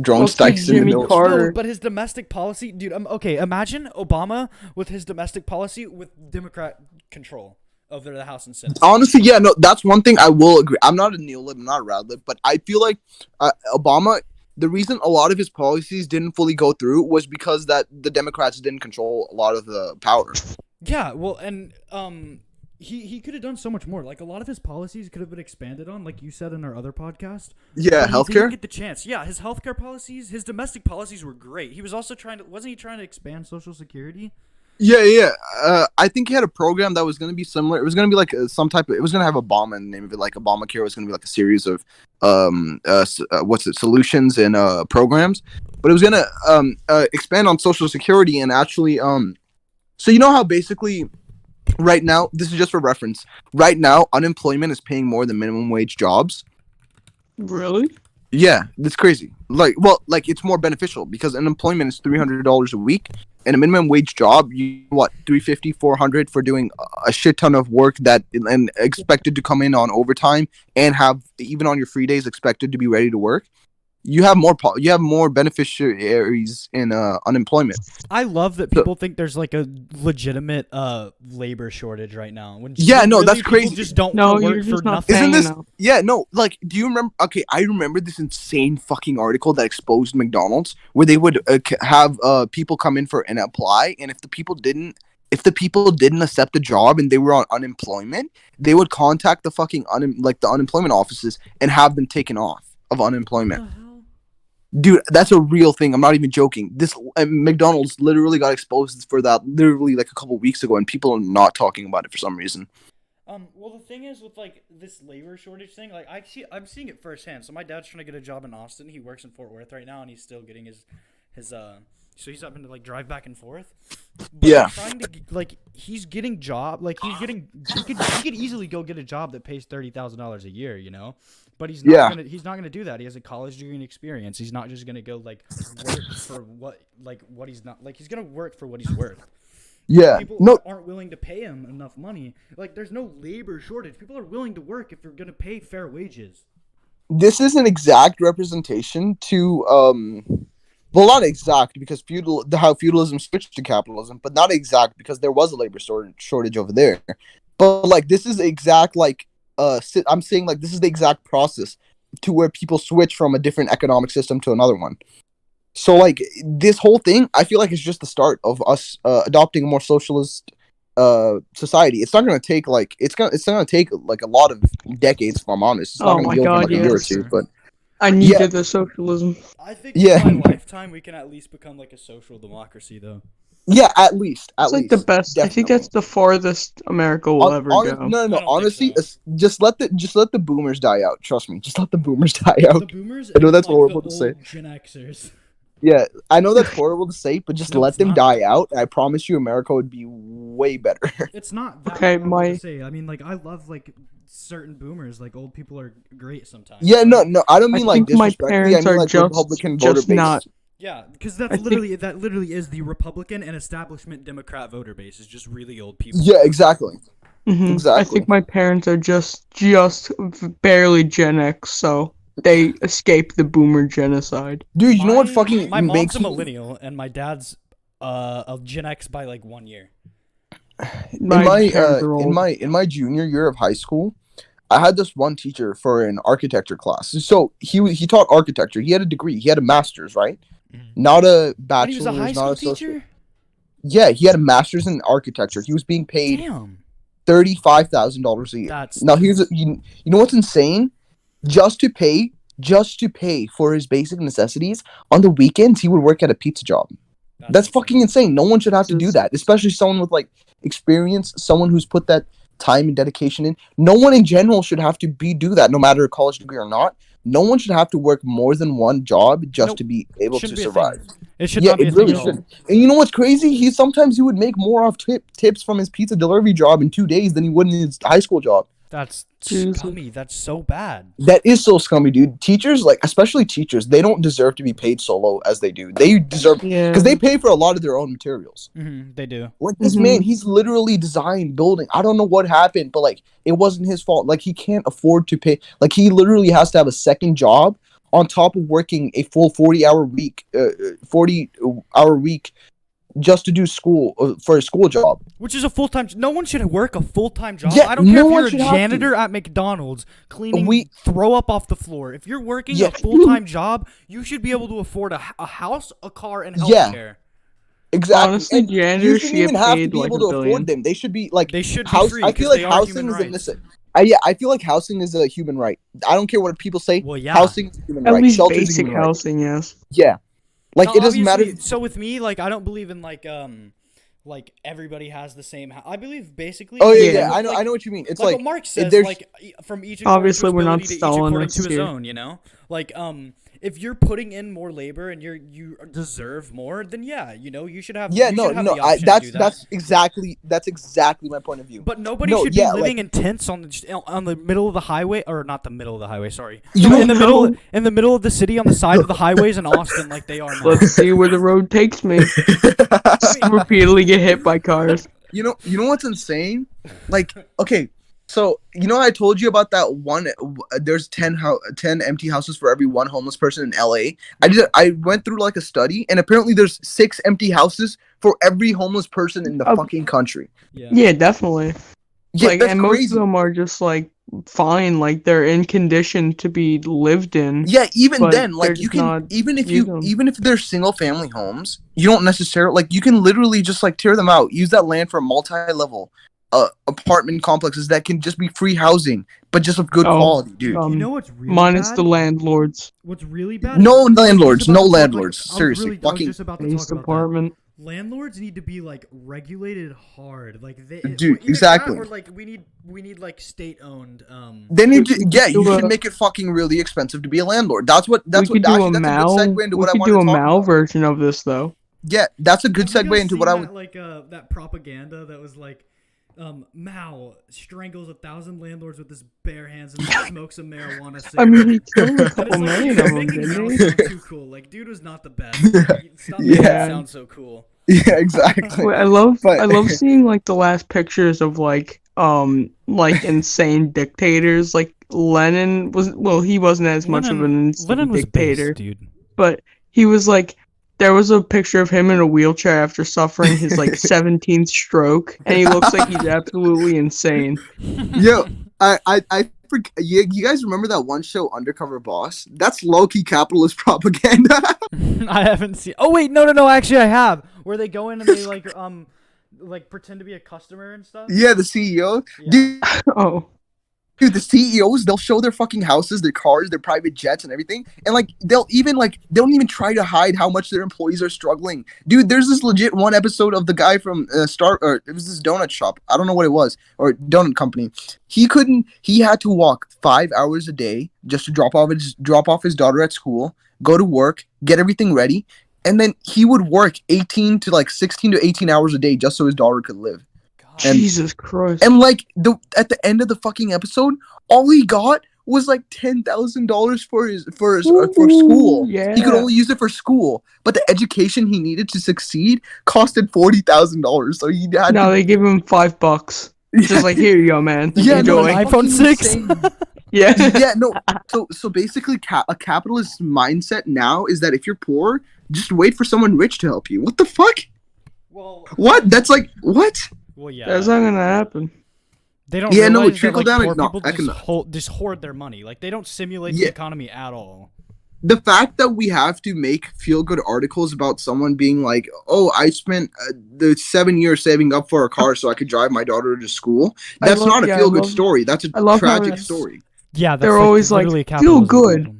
drone Let's strikes get in the Jimmy middle. Carter. No, but his domestic policy, dude. Okay, imagine Obama with his domestic policy with Democrat control over the House and Senate. Honestly, yeah, no, that's one thing I will agree. I'm not a neolib, I'm not a radlib, but I feel like Obama. The reason a lot of his policies didn't fully go through was because that the Democrats didn't control a lot of the power. Yeah, well, and he could have done so much more. Like a lot of his policies could have been expanded on, like you said in our other podcast. Yeah, But he didn't healthcare. get the chance. Yeah, his healthcare policies, his domestic policies were great. He was also wasn't he trying to expand Social Security? Yeah. I think he had a program that was going to be similar. It was going to be like some type of. It was going to have Obama in the name of it. Like Obamacare was going to be like a series of solutions and programs. But it was going to expand on Social Security and actually So you know how basically right now, this is just for reference. Right now, unemployment is paying more than minimum wage jobs. Really? Yeah, that's crazy. Like it's more beneficial because unemployment is $300 a week, and a minimum wage job, you what, $350, $400 for doing a shit ton of work that and expected to come in on overtime and have even on your free days expected to be ready to work. You have more beneficiaries in unemployment. I love that people think there's like a legitimate labor shortage right now. When Yeah, no, really that's people crazy. just don't No, wanna you're work just for not nothing. Isn't paying this? enough. Yeah, no. Like, do you remember? Okay, I remember this insane fucking article that exposed McDonald's, where they would have people come in for and apply, and if the people didn't accept the job and they were on unemployment, they would contact the fucking the unemployment offices and have them taken off of unemployment. What the hell? Dude, that's a real thing. I'm not even joking. This McDonald's literally got exposed for that literally like a couple weeks ago, and people are not talking about it for some reason. Well, the thing is with like this labor shortage thing, like I'm seeing it firsthand. So my dad's trying to get a job in Austin. He works in Fort Worth right now, and he's still getting his so he's having to like drive back and forth. But Yeah. trying to like he's getting job like he could easily go get a job that pays $30,000 a year, you know. But he's not gonna do that. He has a college degree and experience. He's not just gonna go like work for what he's not like. He's gonna work for what he's worth. Yeah. People aren't willing to pay him enough money. Like, there's no labor shortage. People are willing to work if you're gonna pay fair wages. This is an exact representation to well, not exact because how feudalism switched to capitalism, but not exact because there was a labor shortage over there. But like this is exact like I'm saying like this is the exact process to where people switch from a different economic system to another one. So like this whole thing, I feel like it's just the start of us adopting a more socialist society. It's not going to take like it's going to take like a lot of decades. If I'm honest, it's not going to be over like a year or two. But I needed the socialism. I think Yeah. in my lifetime we can at least become like a social democracy, though. Yeah, at least. It's like the best. I think that's the farthest America will ever go. No. Honestly, just let the boomers die out. Trust me. Just let the boomers die out. The boomers. I know and, that's like, horrible the to say. old Gen Xers. Yeah, I know that's horrible to say, but just No, let it's them not. die out. And I promise you, America would be way better. It's not that Okay, horrible to say. I mean, like, I love like certain boomers. Like, old people are great sometimes. Yeah, no, I don't mean like think my disrespectfully. I parents mean are like just- Republican voter just base. not- Yeah, because I that think- literally is the Republican and establishment Democrat voter base. Is just really old people. Yeah, exactly. Mhm. Exactly. I think my parents are just barely Gen X, so they escaped the boomer genocide. Dude, you know what fucking My mom's makes a me... millennial and my dad's a Gen X by like 1 year. My parents are old. in my junior year of high school, I had this one teacher for an architecture class. So he taught architecture. He had a degree. He had a master's, right? Not a But he was bachelor's, a high not school a teacher. Yeah, he had a master's in architecture. He was being paid Damn, $35,000 a year. that's Now you know what's insane? Just to pay for his basic necessities on the weekends, he would work at a pizza job. That's fucking insane. No one should have to do that, especially someone with like experience, someone who's put that time and dedication in. No one in general should have to do that, no matter a college degree or not. No one should have to work more than one job just Nope. to be able to Shouldn't be a survive. thing. It should Yeah, not be a it thing really at all. should. And you know what's crazy? He would make more off tips from his pizza delivery job in 2 days than he would in his high school job. That's Jesus. scummy. That's so bad. That is so scummy, dude. Teachers, like especially teachers, they don't deserve to be paid so low as they do. They deserve Yeah. because they pay for a lot of their own materials. They do. Like this Mhm. man, he's literally designed building. I don't know what happened, but like it wasn't his fault. Like he can't afford to pay. Like he literally has to have a second job on top of working a full 40-hour week, 40-hour week, just to do school for a school job. Which is a full-time. No one should work a full-time job. Yeah, I don't care no if one you're should a have to. janitor at McDonald's cleaning throw up off the floor. If you're working Yeah. a full-time job, you should be able to afford a house, a car, and Yeah. healthcare. Exactly. Honestly, And you janitors shouldn't should even get have to paid be like able a to billion. afford them. They should be like They should be house. free I 'cause feel like they are housing human is a rights. necessity. Yeah, I feel like housing is a human right. I don't care what people say. Well, yeah. Housing is a human At right. least Shelter's a basic human right. housing, yes. Yeah. Like No, it doesn't matter. obviously, So with me, like I don't believe in like everybody has the same house. I believe basically. Oh yeah, Yeah. yeah. I know. I know what you mean. It's Like, like what Marx says, there's- like from each according Obviously, to his we're not ability to each stalling according us to his here. own. You know, like if you're putting in more labor and you deserve more, then yeah, you should have. yeah, you no, should have no. the option to do that. That's exactly my point of view. But nobody No, should yeah, be living in tents on the middle of the highway, or not the middle of the highway. Sorry, You in the know- middle of the city on the side of the highways in Austin, like they are now. Let's see where the road takes me. Repeatedly get hit by cars. You know what's insane? Like, okay, so you know I told you about that one. There's 10 empty houses for every one homeless person in LA. I went through like a study, and apparently there's 6 empty houses for every homeless person in the fucking country. Yeah, definitely. Yeah, Like, that's and most crazy. of them are just like fine, like they're in condition to be lived in. Yeah, even but then, they're like you just can, not even if use them. even if they're single family homes, you don't necessarily like you can literally just like tear them out, use that land for multi-level apartment complexes that can just be free housing, but just of good Oh, quality, dude. You know what's really minus bad? the landlords. What's really bad? No is- landlords, I was no just about to talk, landlords. I was Seriously, really- I was fucking just about to Police talk about that. department. Landlords need to be like regulated hard, like they. Dude, either exactly. That or like we need like state owned. They need to, We could yeah. You do should a- make it fucking really expensive to be a landlord. That's what. We That's could what. do Actually, a that's a Mal. good segue into We what I could wanted do to a talk Mal about. version of this though. Yeah, that's a good Have you segue guys into seen what I that, would. like that propaganda that was like. Mao strangles 1,000 landlords with his bare hands and smokes a marijuana cigarette. I mean, he killed a And couple it's like, million you're of them, making didn't Mao he? sound too cool. Like, dude was not the best. Stop making Yeah. it sound so cool. Yeah, exactly. Wait, I love But- seeing like the last pictures of like insane dictators. Like Lenin he wasn't as much of an insane Lenin was dictator, based, dude. but he was like there was a picture of him in a wheelchair after suffering his like 17th stroke, and he looks like he's absolutely insane. Yo, you guys remember that one show, Undercover Boss? That's low-key capitalist propaganda. I haven't seen. Oh wait, no. Actually, I have. Where they go in and they like pretend to be a customer and stuff. Yeah, the CEO. Yeah. Dude, Oh, Dude, the CEOs, they'll show their fucking houses, their cars, their private jets and everything. And like they don't even try to hide how much their employees are struggling. Dude, there's this legit one episode of the guy from or it was this donut shop. I don't know what it was, or donut company. He had to walk 5 hours a day just to drop off his daughter at school, go to work, get everything ready, and then he would work 16 to 18 hours a day just so his daughter could live. God. Jesus Christ. And like at the end of the fucking episode, all he got was like $10,000 for school. Yeah. He could only use it for school, but the education he needed to succeed costed $40,000. So he had No, to. they give him $5. Just like, here you go, man. Yeah, no, Enjoy. it's iPhone fucking 6. insane. Yeah. Yeah, no. So basically, a capitalist mindset now is that if you're poor, just wait for someone rich to help you. What the fuck? Well, What? That's like what? well, yeah. That's not gonna happen. They don't. Yeah, no, realize that, trickle like, down poor econo- people just hoard their money. Like they don't simulate the Yeah. economy at all. The fact that we have to make feel-good articles about someone being like, "Oh, I spent the 7 years saving up for a car so I could drive my daughter to school." That's not a feel-good story. That's I a love how tragic it's- story. Yeah, that's They're like always like, literally a "Feel capitalism good." problem.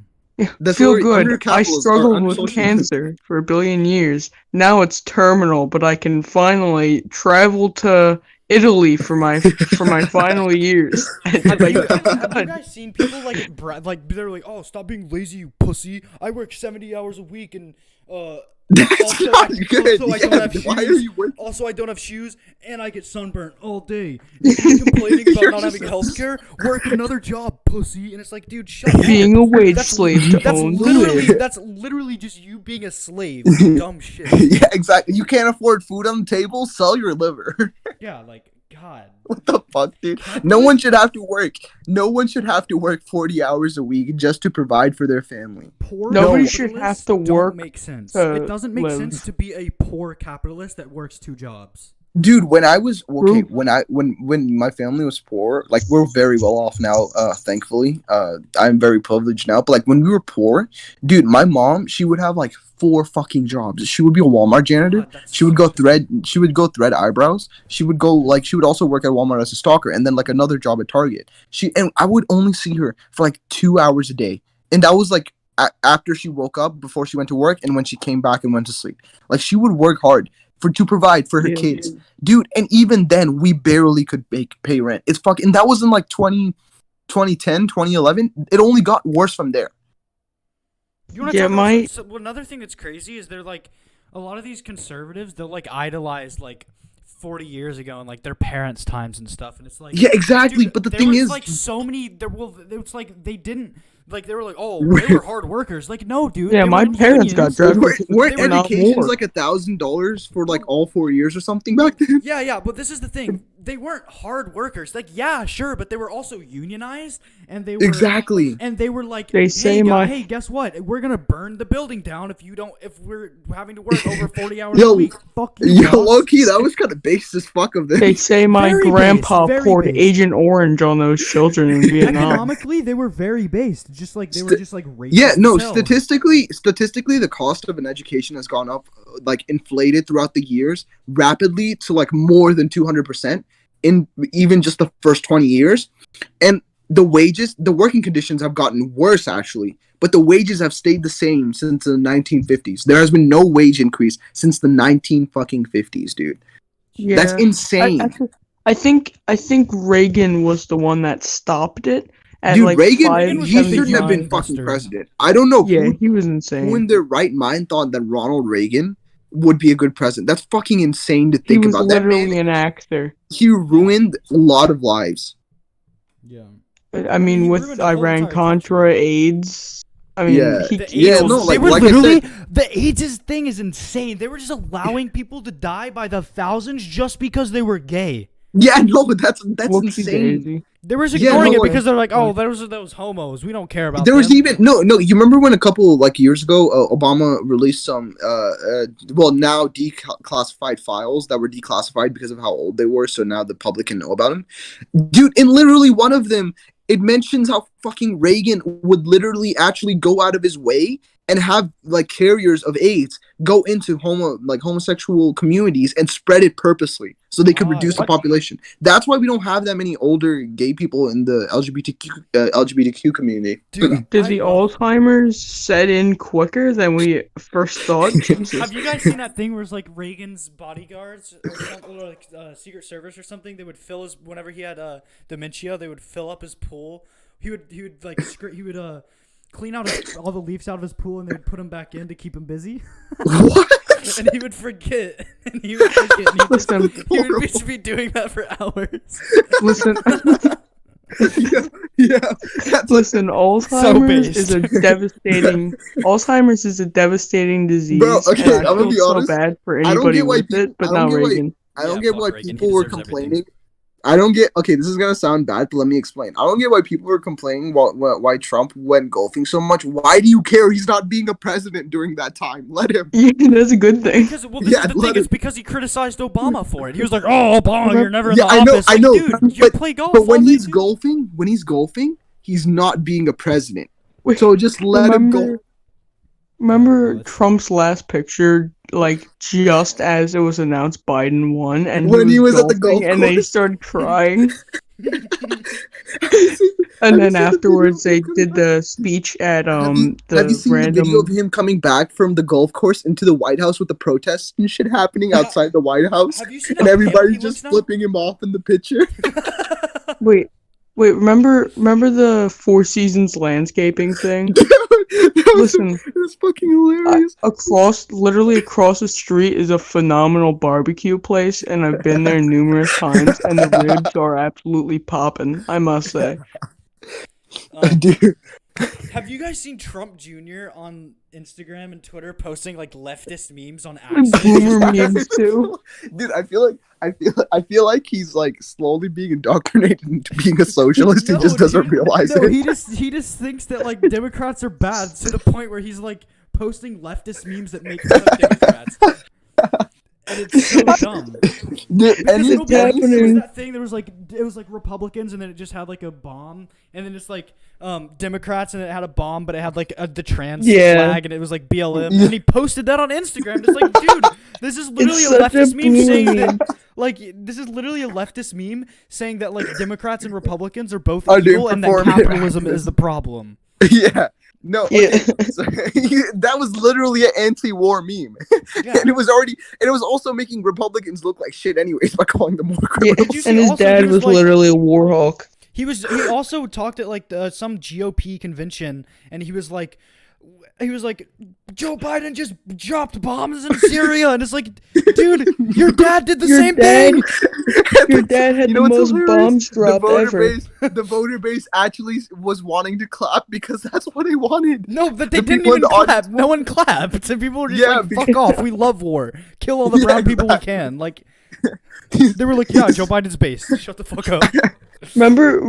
The Feel story under good. I capitalism or struggled under with socialism. cancer for 1 billion years. Now it's terminal, but I can finally travel to Italy for my final years. Have Like, you guys seen people like they're like, oh, stop being lazy, you pussy. I work 70 hours a week and That's also, not I good. don't Yeah, have why are shoes. you working? Also, I don't have shoes, and I get sunburnt all day. You're complaining about You're not just having health care? Work another job, pussy. And it's like, dude, shut up. being a wage That's- slave to That's own literally live. that's literally just you being a slave. You dumb shit. Yeah, exactly. You can't afford food on the table. Sell your liver. Yeah, like God. What the fuck, dude? No one should have to work. No one should have to work 40 hours a week just to provide for their family. Poor Nobody capitalists should have to don't work make sense. to It doesn't make live. sense to be a poor capitalist that works 2 jobs. Dude, when I was True. when my family was poor, like we're very well off now, thankfully. I'm very privileged now, but like when we were poor, dude, my mom, she would have like 4 fucking jobs. She would be a Walmart janitor. God, that's She would so go thread eyebrows. She would also work at Walmart as a stalker and then like another job at Target. And I would only see her for like 2 hours a day. And that was like after she woke up, before she went to work, and when she came back and went to sleep. Like she would work hard to provide for her Yeah. kids. Dude, and even then we barely could pay rent. It's fucking, and that was in like 2010, 2011. It only got worse from there. You want Yeah, to talk my- about another thing that's crazy is they're like a lot of these conservatives, they'll like idolize like 40 years ago and like their parents' times and stuff, and it's like, Yeah, exactly. dude, But the there thing was, is, like so many it's like they didn't like they were like, oh, they were hard workers. Like, no, dude. Yeah, they my were in parents got unions. drafted. weren't They were not educations more. like $1,000 for like all 4 years or something back then? Yeah, but this is the thing. They weren't hard workers. Like, yeah, sure, but they were also unionized, and they were Exactly. And they were like, They say hey, guess what? We're gonna burn the building down if we're having to work over 40 hours Yo, a week. Fuck you, Yo, boss. low key, that was kind of base as fuck of them. They say my Very grandpa based, very poured based. Agent Orange on those children in Vietnam. Economically, they were very based. Just like they were just like racist. Yeah, no, as hell. statistically, the cost of an education has gone up, like inflated throughout the years rapidly to like more than 200% in even just the first 20 years. And the working conditions have gotten worse actually, but the wages have stayed the same since the 1950s. There has been no wage increase since the 1950s, dude. Yeah. That's insane. I think Reagan was the one that stopped it. At Dude, like Reagan, he 579 shouldn't have been buster. fucking president. I don't know Yeah, who he was who in insane. their right mind thought that Ronald Reagan would be a good president. That's fucking insane to He think was about. That literally man, an actor. he ruined a lot of lives. Yeah. I mean, he with ruined a whole Iran entire Contra, AIDS. I mean, Yeah. he The Yeah, killed. no, they like- were like I literally said- the AIDS thing is insane. They were just allowing people to die by the thousands just because they were gay. Yeah, no, but that's Whoopsie insane. daisy. They were just Yeah, ignoring no, it like- because they're like, oh, those are those homos. We don't care about There was them. even no. You remember when a couple like years ago, Obama released some now declassified files that were declassified because of how old they were, so now the public can know about them. Dude, in literally one of them, it mentions how fucking Reagan would literally actually go out of his way and have like carriers of AIDS go into homosexual communities and spread it purposely so they could Why? reduce the What? population. That's why we don't have that many older gay people in the LGBTQ community. Dude, Did I the love- Alzheimer's set in quicker than we first thought? Jesus. Have you guys seen that thing where it's like Reagan's bodyguards or something, or like Secret Service or something? They would fill his whenever he had dementia. They would fill up his pool. He would like clean out all the leaves out of his pool, and they would put him back in to keep him busy. What? And he would forget. And he would forget. And Listen, he would just be doing that for hours. listen, Yeah. listen. Alzheimer's based. is a devastating. Alzheimer's is a devastating disease. Bro, okay, and I I'm gonna feel be so honest. bad for I don't anybody get why with people- it, but I don't not get why- Reagan. I don't Yeah, get fuck why Reagan. He people were deserves complaining. everything. I don't get. Okay, this is gonna sound bad, but let me explain. I don't get why people were complaining why Trump went golfing so much. Why do you care? He's not being a president during that time. Let him. Yeah, that's a good thing. Because this Yeah, is the let thing. It's him. because he criticized Obama for it. He was like, "Oh, Obama, you're never in Yeah, the I know, office." I Like, know, dude, you play golf. But when all day, he's too. golfing, he's not being a president. Wait, So just let him go. Remember What? Trump's last picture, like just as it was announced Biden won, and When he was at the golfing, golf and they course? started crying, Have you seen- and have you then seen the afterwards video they of him did coming the speech at Have you the seen the video random. of him coming back from the golf course into the White House with the protests and shit happening outside the White House? Have you seen And how pale everybody's he just looks now? flipping him off in the picture. Wait, remember the Four Seasons landscaping thing? That was Listen, it was fucking hilarious. literally across the street is a phenomenal barbecue place, and I've been there numerous times, and the ribs are absolutely popping, I must say. Dude, Have you guys seen Trump Jr. on Instagram and Twitter posting like leftist memes on And accident? boomer memes too. dude, I feel like he's like slowly being indoctrinated into being a socialist. He No, just doesn't dude, realize no, it. he just thinks that like Democrats are bad to the point where he's like posting leftist memes that make fun of Democrats. And it's so dumb. Dude, Because and it'll be like, there was happening. that thing. There was like it was like Republicans, and then it just had like a bomb, and then it's like Democrats, and it had a bomb, but it had like the trans Yeah. flag, and it was like BLM, and he posted that on Instagram. It's like, dude, this is literally a such a leftist meme saying boomer that, like, this is literally a leftist meme saying that like Democrats and Republicans are both Are doing evil, and that performative capitalism is the problem. yeah. No, Yeah. okay, so, that was literally an anti-war meme, Yeah. and it was also making Republicans look like shit anyways by calling them war Yeah, criminals. you see and his also he dad was was like- literally a war hawk. He also talked at like some GOP convention, and he was like, Joe Biden just dropped bombs in Syria, and it's like, dude, your dad did the Your same dad- thing. Your dad had You the know what's most hilarious? bombs dropped ever. The voter base actually was wanting to clap because that's what they wanted. No, but they The didn't people in even the audience- clap. No one clapped. And people were just Yeah, like, fuck off. We love war. Kill all the Yeah, brown people we exactly. can. Like, they were like, yeah, Joe Biden's base. Shut the fuck up. Remember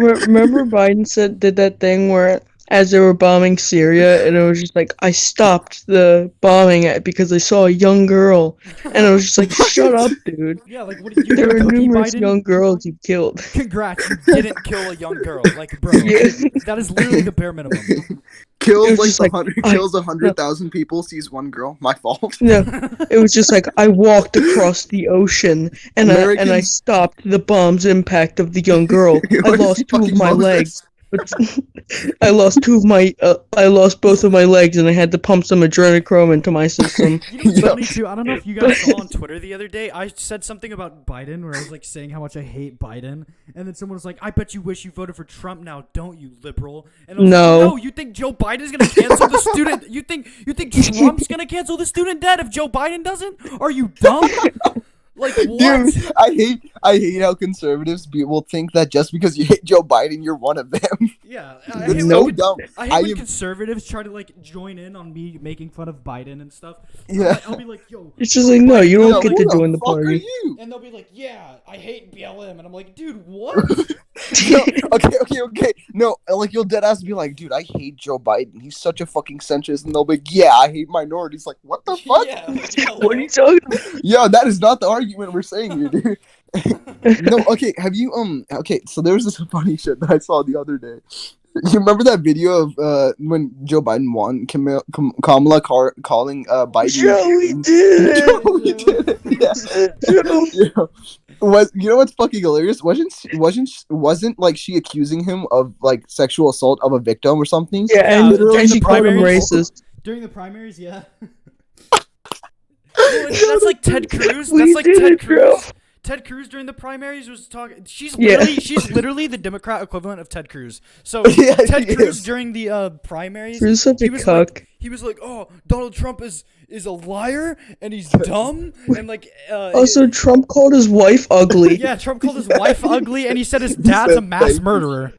Biden did that thing where as they were bombing Syria, and it was just like, I stopped the bombing because I saw a young girl, and I was just like, shut up, dude. Yeah, like, what did you There were Cookie numerous Biden? young girls you killed. Congrats, you didn't kill a young girl. Like, bro, Yeah. that is literally the bare minimum. It Kills was like just like, 100,000 people, sees one girl. My fault. No, it was just like I walked across the ocean and I Americans- stopped the bomb's impact of the young girl. It I was lost two of fucking my Moses. legs. I lost I lost both of my legs, and I had to pump some adrenochrome into my system. You know what's Yeah. funny too? I don't know if you guys saw on Twitter the other day. I said something about Biden where I was like saying how much I hate Biden, and then someone was like, "I bet you wish you voted for Trump now, don't you, liberal?" And I was No. like, no, you think Joe Biden's gonna cancel the student? You think Trump's gonna cancel the student debt if Joe Biden doesn't? Are you dumb? Like what? Dude, I hate how conservatives will think that just because you hate Joe Biden, you're one of them. Yeah, It's so dumb. I hate I when am- conservatives try to like join in on me making fun of Biden and stuff. Yeah. I'll be like, yo, It's just like, no, you Biden, don't get to who join the fuck are party. you? and they'll be like, yeah, I hate BLM, and I'm like, dude, what? No, okay. No, like you'll dead ass be like, dude, I hate Joe Biden. He's such a fucking centrist, and they'll be, like, yeah, I hate minorities. Like, what the fuck? Yeah, What are you talking about? Yeah, that is not the argument we're saying here, dude. No, okay. Have you Okay, so there was this funny shit that I saw the other day. You remember that video of when Joe Biden won, Kamala calling Biden? Joey did it! Joey did it. Yeah. Joe. Yeah. You know what's fucking hilarious? Wasn't like she accusing him of like sexual assault of a victim or something? Yeah, Yeah, and, during and the she called him primaries. racist. During the primaries, yeah. Well, that's like Ted Cruz. We That's like did Ted it, bro. Cruz. Ted Cruz during the primaries was talking. She's Yeah. literally the Democrat equivalent of Ted Cruz. So Yeah, Ted she Cruz is. during the primaries, Cruz such a he was cuck. like, oh, Donald Trump is a liar and he's dumb and like. Also, Trump called his wife ugly. Yeah, Trump called his wife ugly and he said his He dad's a said mass thank you. murderer.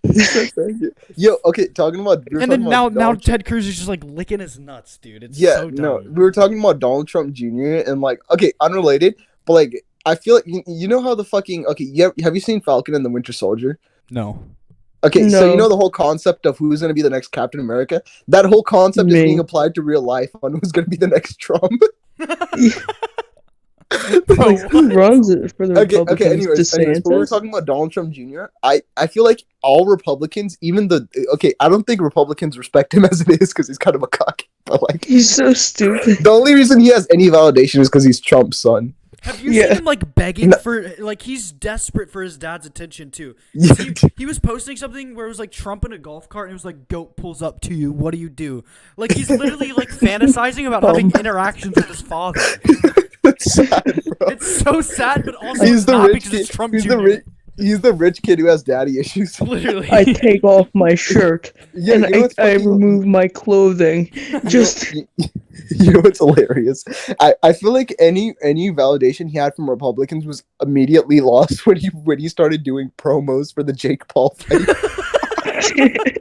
He said thank you. Yo, okay, talking about. And then now Ted Cruz is just like licking his nuts, dude. It's Yeah, so dumb. no, we were talking about Donald Trump Jr. and like, okay, unrelated, but like, I feel like you know how the fucking have you seen Falcon and the Winter Soldier? No. Okay, so No. you know the whole concept of who's gonna be the next Captain America? That whole concept is Me. being applied to real life on who's gonna be the next Trump. Bro, Who runs it for the Republicans? Okay. Anyways, but we were DeSantis? talking about Donald Trump Jr. I feel like all Republicans, even I don't think Republicans respect him as it is because he's kind of a cock. But like, He's so stupid. the only reason he has any validation is because he's Trump's son. Have you Yeah. seen him like begging No. for like he's desperate for his dad's attention too? Yeah, He was posting something where it was like Trump in a golf cart and it was like goat pulls up to you. What do you do? Like he's literally like fantasizing about having interactions with his father. It's sad, bro. It's so sad, but also He's it's the not rich because it's kid. Trump He's Jr. the rich kid who has daddy issues. Literally. I take off my shirt Yeah, and you know what's I fucking- remove my clothing. Just You know what's hilarious? I feel like any validation he had from Republicans was immediately lost when he started doing promos for the Jake Paul fight.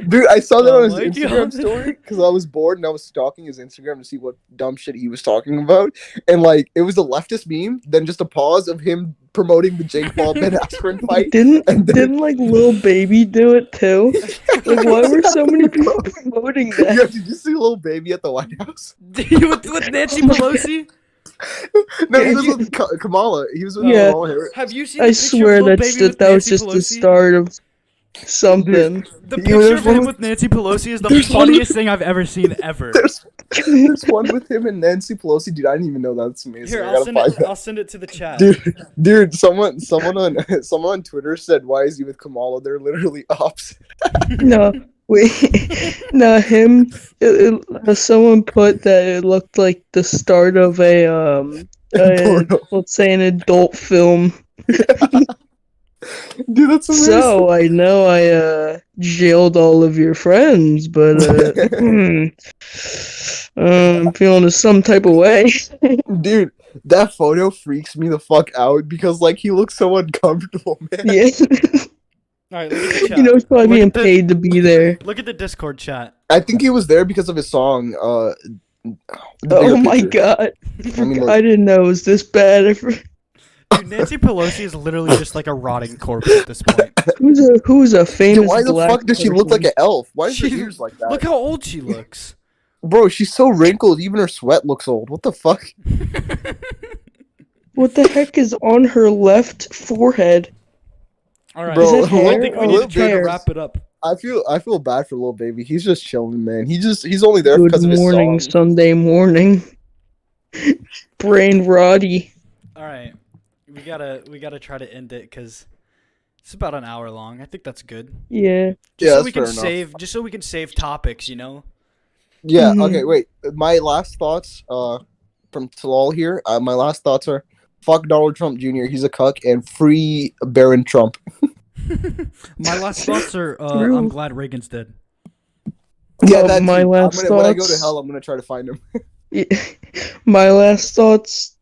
Dude, I saw that Oh on his my Instagram God. story because I was bored and I was stalking his Instagram to see what dumb shit he was talking about. And like, it was a leftist meme, then just a pause of him promoting the Jake Paul Ben Askren fight. didn't And then- didn't like Lil Baby do it too? Like, why were so many people promoting Yo, that? did you see Lil Baby at the White House? with Nancy Oh my Pelosi? No, he Yeah, was you- with Kamala. He was with Yeah. Kamala Harris. Have you seen the I picture swear of Lil that's Baby with that was Nancy just the Pelosi? start of something. The You know, picture there's of one him with- with Nancy Pelosi is the there's one funniest thing I've ever seen ever. There's one with him and Nancy Pelosi. Dude, I didn't even know that. That's amazing. Here, I gotta find that. I'll send it to the chat. Dude, someone on Twitter said, "Why is he with Kamala?" They're literally opposite. No, wait, no, him. Someone put that it looked like the start of a Porno. let's say an adult film. Dude, that's amazing. So I know I jailed all of your friends, but I'm feeling some type of way. Dude, that photo freaks me the fuck out because like he looks so uncomfortable, man. Yeah, All right, look at the chat. you know, he's probably Look being at the- paid to be there. Look at the Discord chat. I think he was there because of his song. The Oh bigger my picture. god, I mean, look. I didn't know it was this bad. Dude, Nancy Pelosi is literally just like a rotting corpse at this point. Who's a famous Dude, why the black fuck does she look like person? an elf? Why is her She- ears like that? Look how old she looks. Bro, she's so wrinkled. Even her sweat looks old. What the fuck? What the heck is on her left forehead? All right, Bro, Is it I hair think we or need to try to hairs? wrap it up. I feel bad for Lil Baby. He's just chilling, man. He's only there Good because of his morning, song. Sunday morning. Brain rotty. All right, we gotta try to end it because it's about an hour long. I think that's good. Yeah. Just Yeah, so that's we can fair enough. save topics, you know. Yeah. Mhm. Okay. Wait. My last thoughts. From Talal here. My last thoughts are: fuck Donald Trump Jr. He's a cuck, and free Baron Trump. My last thoughts are True. I'm glad Reagan's dead. Yeah. Oh, That's my last when I go to thoughts- hell, I'm gonna try to find him. My last thoughts.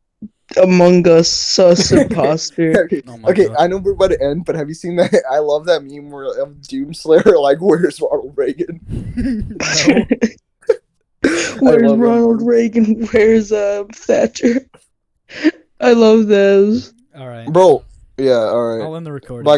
Among Us, sus imposter. Okay. Oh my Okay, God. I know we're about to end, but have you seen that? I love that meme where Doomslayer like, "Where's Ronald Reagan?" No. Where's love that Ronald movie. Reagan? Where's Thatcher? I love those. All right, Bro, yeah, all right. I'll end the recording. Bye, guys.